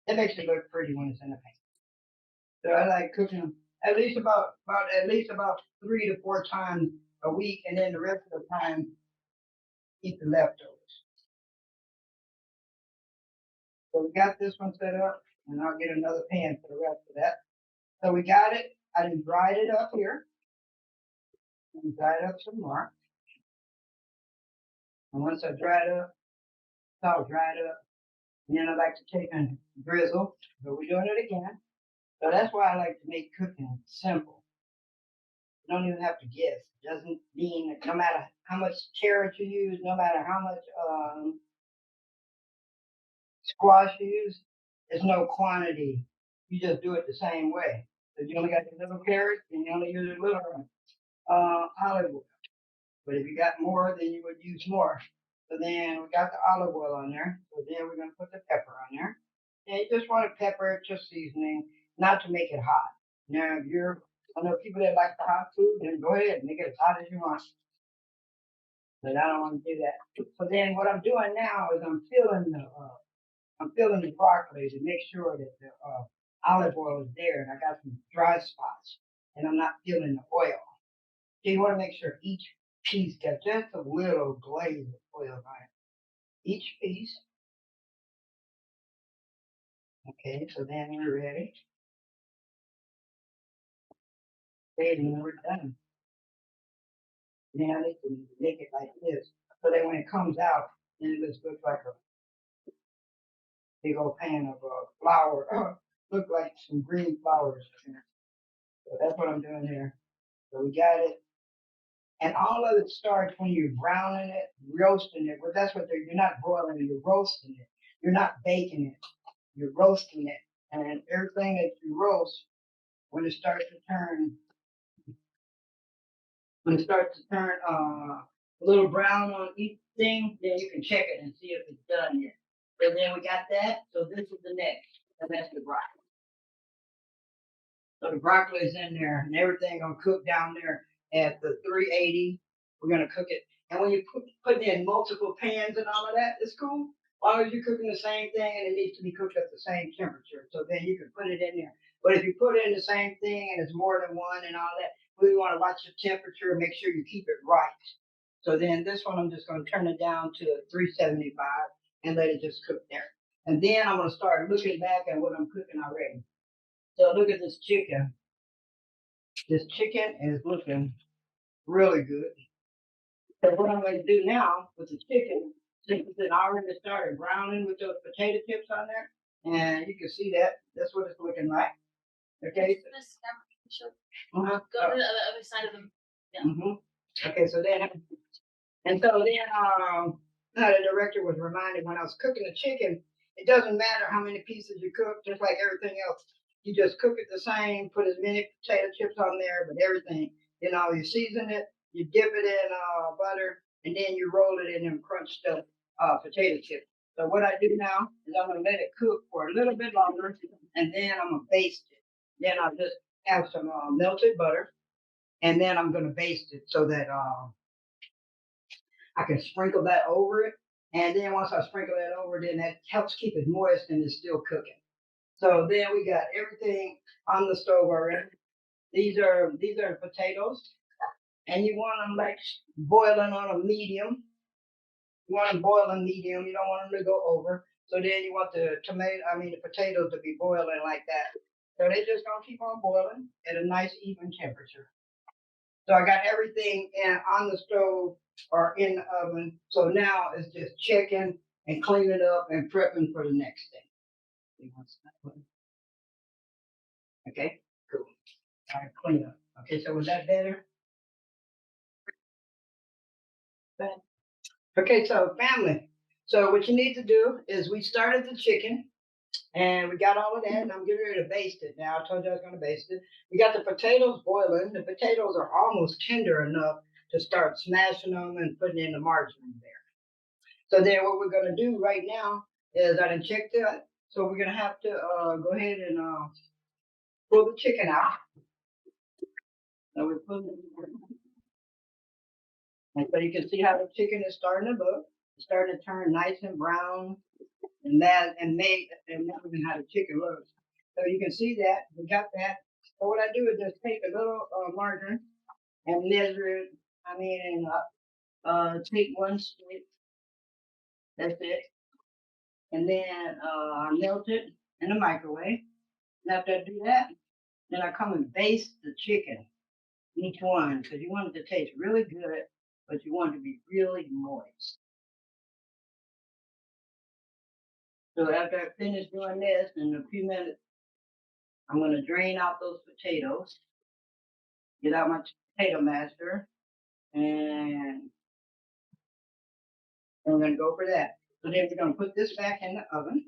It makes it look pretty when it's in the pan. So I like cooking them at least about 3 to 4 times a week, and then the rest of the time eat the leftovers. So we got this one set up, and I'll get another pan for the rest of that. So we got it. I just dried it up here, and dried up some more. And once I dried up, it's all dried up. And then I like to take and drizzle, but we're doing it again. So that's why I like to make cooking simple. You don't even have to guess. It doesn't mean that no matter how much carrot you use, no matter how much squash you use, there's no quantity. You just do it the same way. So you only got the little carrots, and you only use a little olive oil. But if you got more, then you would use more. So then we got the olive oil on there. So then we're gonna put the pepper on there. And you just want to pepper it, just seasoning, not to make it hot. Now, if I know people that like the hot food, then go ahead, make it as hot as you want. But I don't want to do that. So then what I'm doing now is I'm filling the broccoli to make sure that the olive oil is there, and I got some dry spots, and I'm not feeling the oil. So you want to make sure each piece gets just a little glaze of oil on it. Each piece. Okay, so then we're ready. Okay, and we're done. Now I need to make it like this, so that when it comes out, then it just looks like a big old pan of flour. Look like some green flowers. So that's what I'm doing here. So we got it. And all of it starts when you're browning it, roasting it. Well, that's what you're not broiling it, you're roasting it. You're not baking it, you're roasting it. And everything that you roast, when it starts to turn, a little brown on each thing, then you can check it and see if it's done yet. So then we got that. So this is the next, and that's the broccoli. So the broccoli is in there, and everything gonna cook down there at the 380. We're gonna cook it, and when you put in multiple pans and all of that, it's cool. As long as you're cooking the same thing and it needs to be cooked at the same temperature, so then you can put it in there. But if you put in the same thing and it's more than one and all that, we want to watch the temperature and make sure you keep it right. So then this one, I'm just going to turn it down to 375 and let it just cook there. And then I'm going to start looking back at what I'm cooking already. So look at this chicken. This chicken is looking really good. So what I'm going to do now with the chicken, since it's already started browning with those potato chips on there, and you can see that. That's what it's looking like. Okay. This camera can show. Uh-huh. Go to the other side of them. Yeah. Okay, so then, and so then, the director was reminded when I was cooking the chicken, it doesn't matter how many pieces you cook, just like everything else. You just cook it the same, put as many potato chips on there, but everything, you season it, you dip it in butter, and then you roll it in them crunched up potato chips. So what I do now is I'm gonna let it cook for a little bit longer, and then I'm gonna baste it. Then I'll just have some melted butter, and then I'm gonna baste it so that I can sprinkle that over it. And then once I sprinkle that over, then that helps keep it moist and it's still cooking. So then we got everything on the stove already. These are potatoes, and you want them like boiling on a medium. You want them boiling medium. You don't want them to go over. So then you want the potatoes to be boiling like that. So they just gonna keep on boiling at a nice even temperature. So I got everything on the stove or in the oven. So now it's just checking and cleaning up and prepping for the next thing. Okay, cool. All right, clean up. Okay, so was that better? Okay, so family. So what you need to do is we started the chicken and we got all of that and I'm getting ready to baste it. Now I told you I was going to baste it. We got the potatoes boiling. The potatoes are almost tender enough to start smashing them and putting in the margarine there. So then what we're going to do right now is I done checked it. So we're going to have to go ahead and pull the chicken out. So we pull it. And so you can see how the chicken is starting to look. It's starting to turn nice and brown and that and amazing how the chicken looks. So you can see that we got that. So what I do is just take a little margarine and measure it. Take one stick. That's it. And then I melt it in the microwave. And after I do that, then I come and baste the chicken, each one, because you want it to taste really good, but you want it to be really moist. So after I finish doing this, in a few minutes, I'm going to drain out those potatoes, get out my potato masher, and I'm going to go for that. So then we're going to put this back in the oven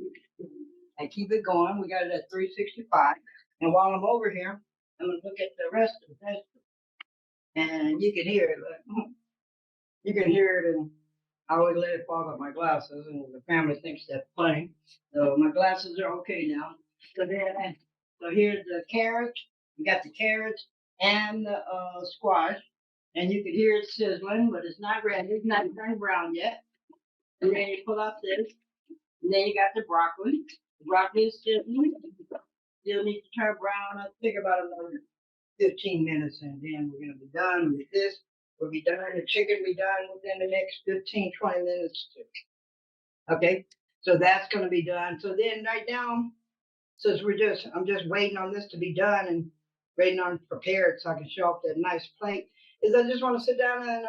and keep it going. We got it at 365. And while I'm over here, I'm going to look at the rest of the vegetables. And you can hear it. You can hear it, and I always let it fog up my glasses, and the family thinks that's funny. So my glasses are okay now. So here's the carrot. We got the carrots and the squash, and you can hear it sizzling, but it's not ready. It's not turned brown yet. And then you pull out this, and then you got the broccoli. The broccoli is sizzling. Still need to turn brown. I think about another 15 minutes, and then we're gonna be done with this. We'll be done. The chicken will be done within the next 15, 20 minutes too. Okay, so that's gonna be done. So then right now, since I'm just waiting on this to be done and waiting on it prepared so I can show up that nice plate, is I just want to sit down and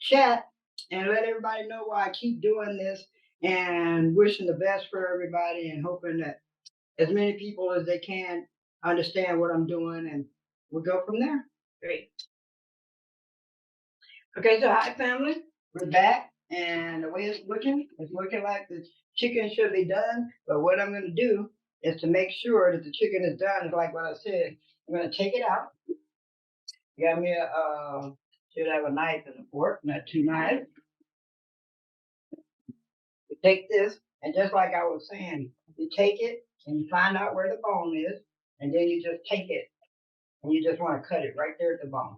chat and let everybody know why I keep doing this and wishing the best for everybody and hoping that as many people as they can understand what I'm doing and we'll go from there. Great. Okay, so hi family, we're back and the way it's looking like the chicken should be done. But what I'm going to do is to make sure that the chicken is done, is like what I said. I'm going to take it out. Got me should have a knife and a fork, not two knives. You take this, and just like I was saying, you take it and you find out where the bone is, and then you just take it and you just want to cut it right there at the bone.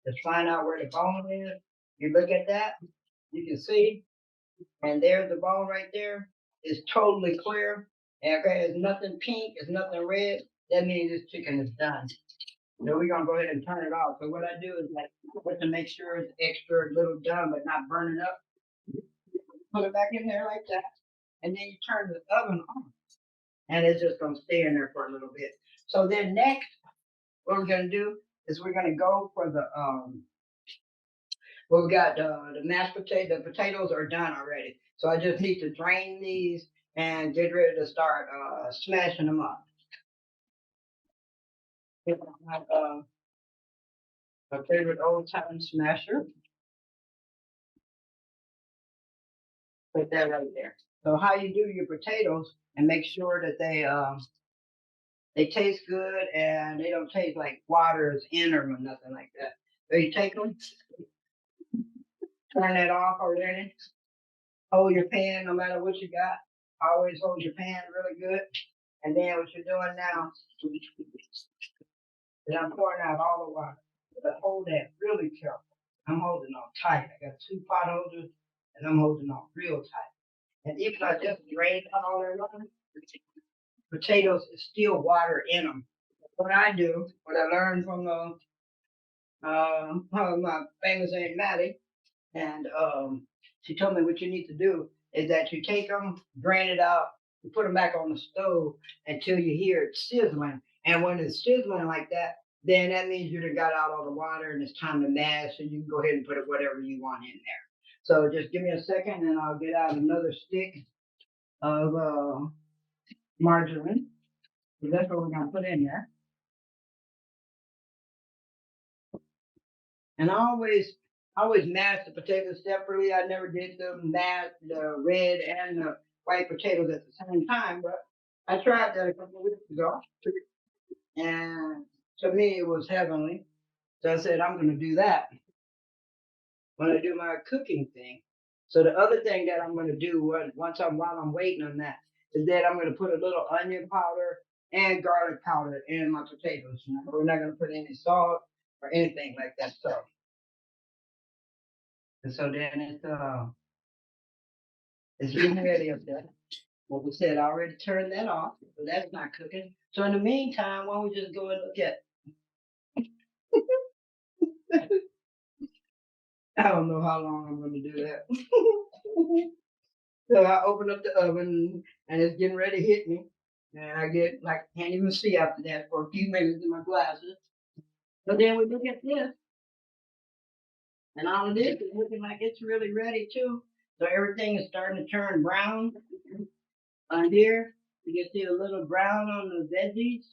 Just find out where the bone is. You look at that, you can see, and there's the bone right there. It's totally clear. And okay, it's nothing pink, it's nothing red. That means this chicken is done. So we're gonna go ahead and turn it off. So what I do is to make sure it's extra little done but not burning up. Put it back in there like that. And then you turn the oven on. And it's just gonna stay in there for a little bit. So then next, what we're gonna do is we're gonna go for the well, we got the mashed potato. The potatoes are done already, so I just need to drain these and get ready to start smashing them up. Get my favorite old time smasher. Put that right there. So how you do your potatoes and make sure that they taste good and they don't taste like water is in them or nothing like that. So you take them, turn that off already. Hold your pan no matter what you got. Always hold your pan really good. And then what you're doing now is I'm pouring out all the water. But hold that really careful. I'm holding on tight. I got two pot holders and I'm holding on real tight. And even I just drained out all that water, potatoes is still water in them. What I do, what I learned from my famous Aunt Maddie, and she told me what you need to do is that you take them, drain it out, you put them back on the stove until you hear it sizzling. And when it's sizzling like that, then that means you done got out all the water and it's time to mash, and you can go ahead and put whatever you want in there. So just give me a second and I'll get out another stick of margarine. So that's what we're gonna put in there. And I always mash the potatoes separately. I never did the red and the white potatoes at the same time, but I tried that a couple of weeks ago. And to me it was heavenly. So I said I'm gonna do that when I do my cooking thing. So the other thing that I'm gonna do while I'm waiting on that is that I'm gonna put a little onion powder and garlic powder in my potatoes. We're not gonna put any salt or anything like that. So and so then it's getting ready up there. Like we said, I already turned that off, so that's not cooking. So in the meantime, why don't we just go and look at I don't know how long I'm gonna do that. So I open up the oven and it's getting ready to hit me. And I get like can't even see after that for a few minutes in my glasses. But then we look at this and all of this is looking like it's really ready too. So everything is starting to turn brown on here. You can see a little brown on the veggies.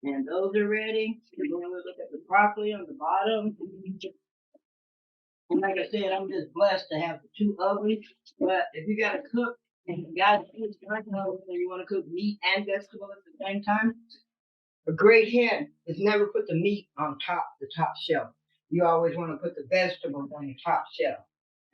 And those are ready. And then we look at the broccoli on the bottom. And like I said, I'm just blessed to have the two ovens. But if you gotta cook and you gotta eat and you want to cook meat and vegetable at the same time, a great hint is never put the meat on the top shelf. You always want to put the vegetables on the top shelf.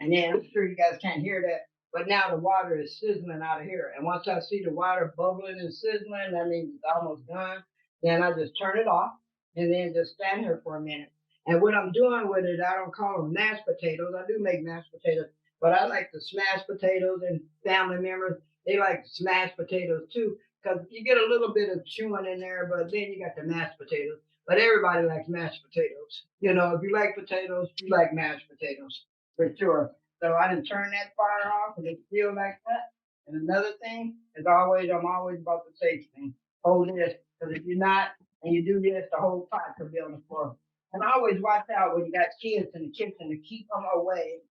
And then I'm sure you guys can't hear that, but now the water is sizzling out of here. And once I see the water bubbling and sizzling, that means it's almost done. Then I just turn it off and then just stand here for a minute. And what I'm doing with it, I don't call them mashed potatoes. I do make mashed potatoes, but I like the smashed potatoes, and family members, they like smashed potatoes too, because you get a little bit of chewing in there, but then you got the mashed potatoes. But everybody likes mashed potatoes. You know, if you like potatoes, you like mashed potatoes for sure. So I didn't turn that fire off and it's still like that. And another thing is I'm always about the safety thing. Hold this, because if you're not and you do this, the whole pot could be on the floor. And always watch out when you got kids in the kitchen to keep them away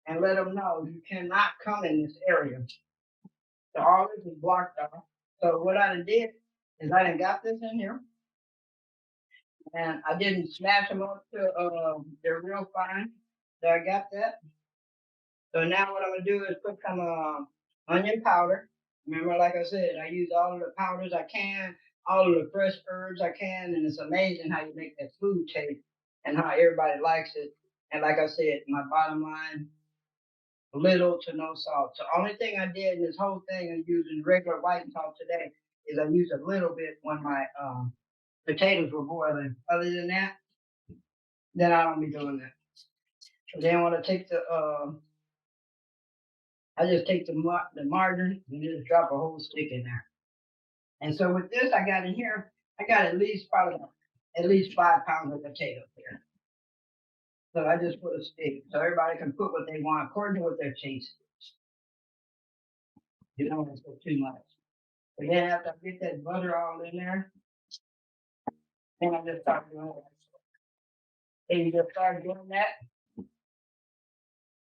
and let them know you cannot come in this area. So all this is blocked off. So what I did is I done got this in here and I didn't smash them up to they're real fine. So I got that. So now what I'm gonna do is put some onion powder. Remember, like I said, I use all of the powders I can, all of the fresh herbs I can, and it's amazing how you make that food taste and how everybody likes it. And like I said, my bottom line, little to no salt. So only thing I did in this whole thing of using regular white salt today is I used a little bit when my potatoes were boiling. Other than that, then I don't be doing that. So then when I take I just take the margarine and just drop a whole stick in there. And so with this, I got in here, I got probably at least 5 pounds of potatoes here. So I just put a stick, so everybody can put what they want according to what their taste is. You don't want to put too much. But then after I get that butter all in there, And I just started doing that. And you just start doing that.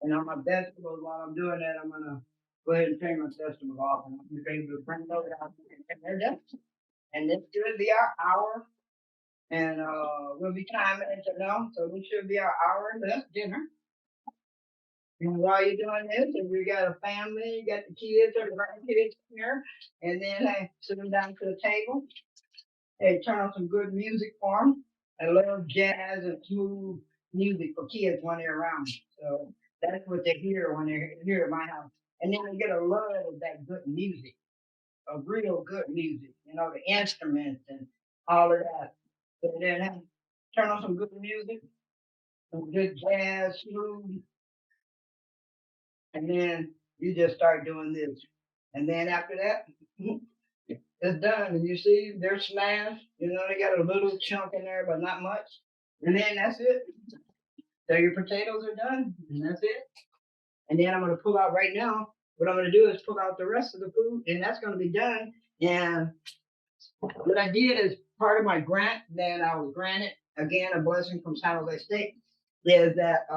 And on my vegetables, while I'm doing that, I'm gonna go ahead and turn my vegetables off, and I'm able to bring those out and they're done. And this should be our hour, and we'll be timing it now, so this should be our hour and less dinner. And while you're doing this, if you got a family, you got the kids or the grandkids here, and then hey, sit them down to the table. Hey, turn on some good music for them. I love jazz and smooth music for kids when they're around. So that's what they hear when they're here at my house. And then they get a love of that good music, of real good music, the instruments and all of that. So then turn on some good music, some good jazz, smooth, and then you just start doing this. And then after that, it's done. And you see, they're smashed. They got a little chunk in there, but not much. And then that's it. So your potatoes are done, and that's it. And then I'm going to pull out right now. What I'm going to do is pull out the rest of the food, and that's going to be done. And what I did is part of my grant that I was granted, again, a blessing from San Jose State, is that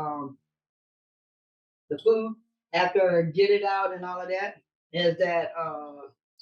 the food, after I get it out and all of that, is that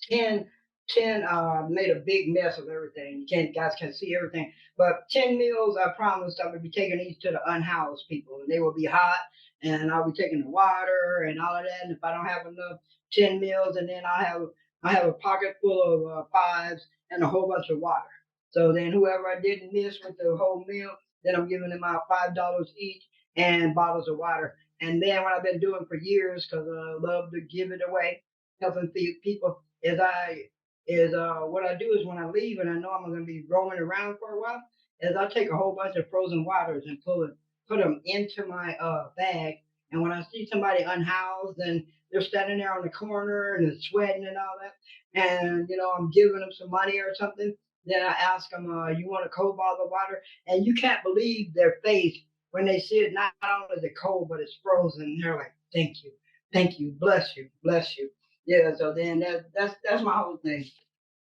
10, 10 made a big mess of everything. Guys can see everything. But 10 meals, I promised I would be taking these to the unhoused people. And they will be hot, and I'll be taking the water and all of that. And if I don't have enough 10 meals, and then I have a pocket full of fives and a whole bunch of water. So then whoever I didn't miss with the whole meal, then I'm giving them out $5 each and bottles of water. And then what I've been doing for years, because I love to give it away, helping people, is what I do is when I leave and I know I'm going to be roaming around for a while, is I take a whole bunch of frozen waters and put them into my bag. And when I see somebody unhoused and they're standing there on the corner and they're sweating and all that, and I'm giving them some money or something, then I ask them, "You want a cold bottle of water?" And you can't believe their face when they see it. Not only is it cold, but it's frozen. They're like, thank you, bless you, bless you." Yeah. So then that's my whole thing.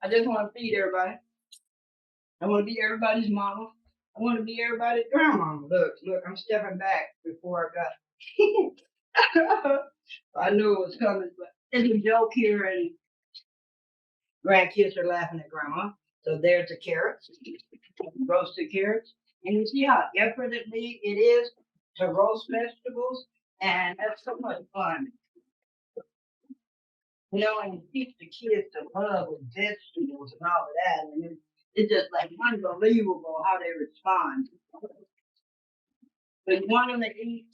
I just want to feed everybody. I want to be everybody's mama. I want to be everybody's grandmama. Look, I'm stepping back before I got. I knew it was coming, but there's a joke here, and grandkids are laughing at grandma. So there's the carrots, roasted carrots. And you see how effortlessly it is to roast vegetables, and that's so much fun. And you teach the kids to love vegetables and all of that, and it's just like unbelievable how they respond. But you want them to eat,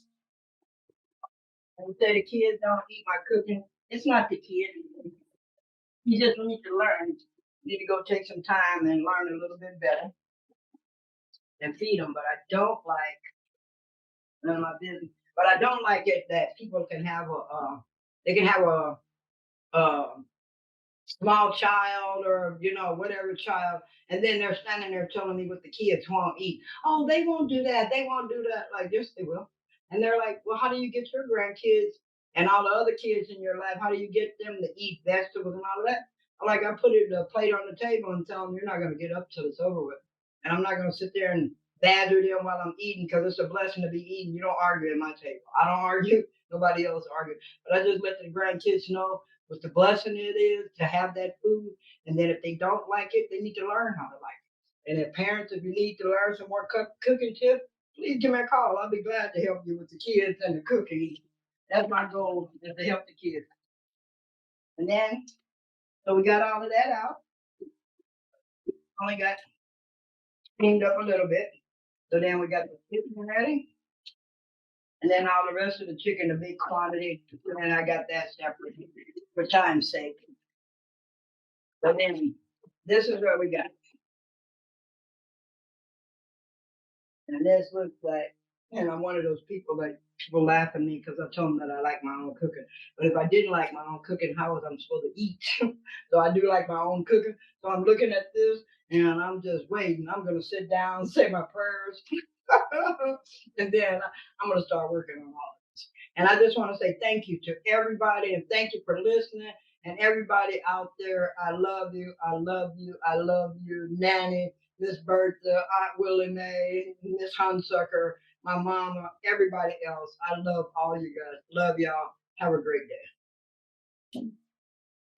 and say the kids don't eat my cooking. It's not the kids. You just need to learn. You need to go take some time and learn a little bit better and feed them. But I don't like none of my business. But I don't like it that people can have a small child or whatever child, and then they're standing there telling me what the kids won't eat. Oh, they won't do that. They won't do that. Like, yes, they will. And they're like, well, how do you get your grandkids and all the other kids in your life? How do you get them to eat vegetables and all of that? Like, I put a plate on the table and tell them you're not going to get up till it's over with, and I'm not going to sit there and badger them while I'm eating, because it's a blessing to be eating. You don't argue at my table. I don't argue. Nobody else argues. But I just let the grandkids know what the blessing it is to have that food. And then if they don't like it, they need to learn how to like it. And if parents, if you need to learn some more cooking tips, please give me a call. I'll be glad to help you with the kids and the cooking. That's my goal, is to help the kids. And then, so we got all of that out. Only got cleaned up a little bit. So then we got the chicken ready. And then all the rest of the chicken, a big quantity. And I got that separate for time's sake. So then this is what we got. And this looks like, and I'm one of those people that people laugh at me because I told them that I like my own cooking. But if I didn't like my own cooking, how was I supposed to eat? So I do like my own cooking. So I'm looking at this and I'm just waiting. I'm going to sit down, say my prayers, and then I'm going to start working on all of this. And I just want to say thank you to everybody, and thank you for listening. And everybody out there, I love you. I love you. I love you, Nanny. Miss Bertha, Aunt Willie Mae, Miss Hunsucker, my mama, everybody else. I love all you guys. Love y'all. Have a great day.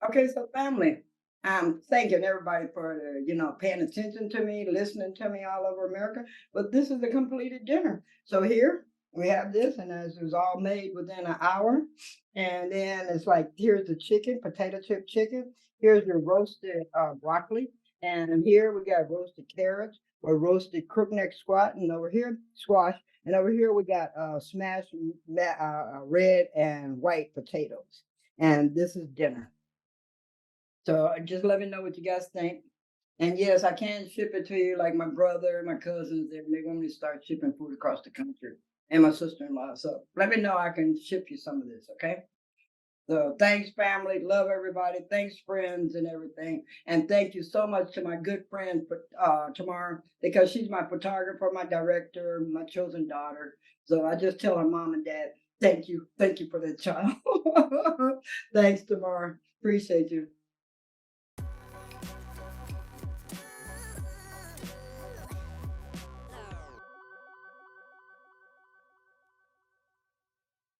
Okay, so family, I'm thanking everybody for paying attention to me, listening to me all over America. But this is a completed dinner. So here we have this, and as it was all made within an hour. And then it's like here's the chicken, potato chip chicken. Here's your roasted broccoli, and here we got roasted carrots or roasted crookneck squat, and over here squash, and over here we got smashed red and white potatoes. And this is dinner. So just let me know what you guys think. And yes, I can ship it to you like my brother, my cousins, they're going to start shipping food across the country and my sister-in-law. So let me know, I can ship you some of this, okay? So thanks, family. Love everybody. Thanks, friends and everything. And thank you so much to my good friend Tamar, because she's my photographer, my director, my chosen daughter. So I just tell her mom and dad, thank you. Thank you for the child. Thanks, Tamar. Appreciate you.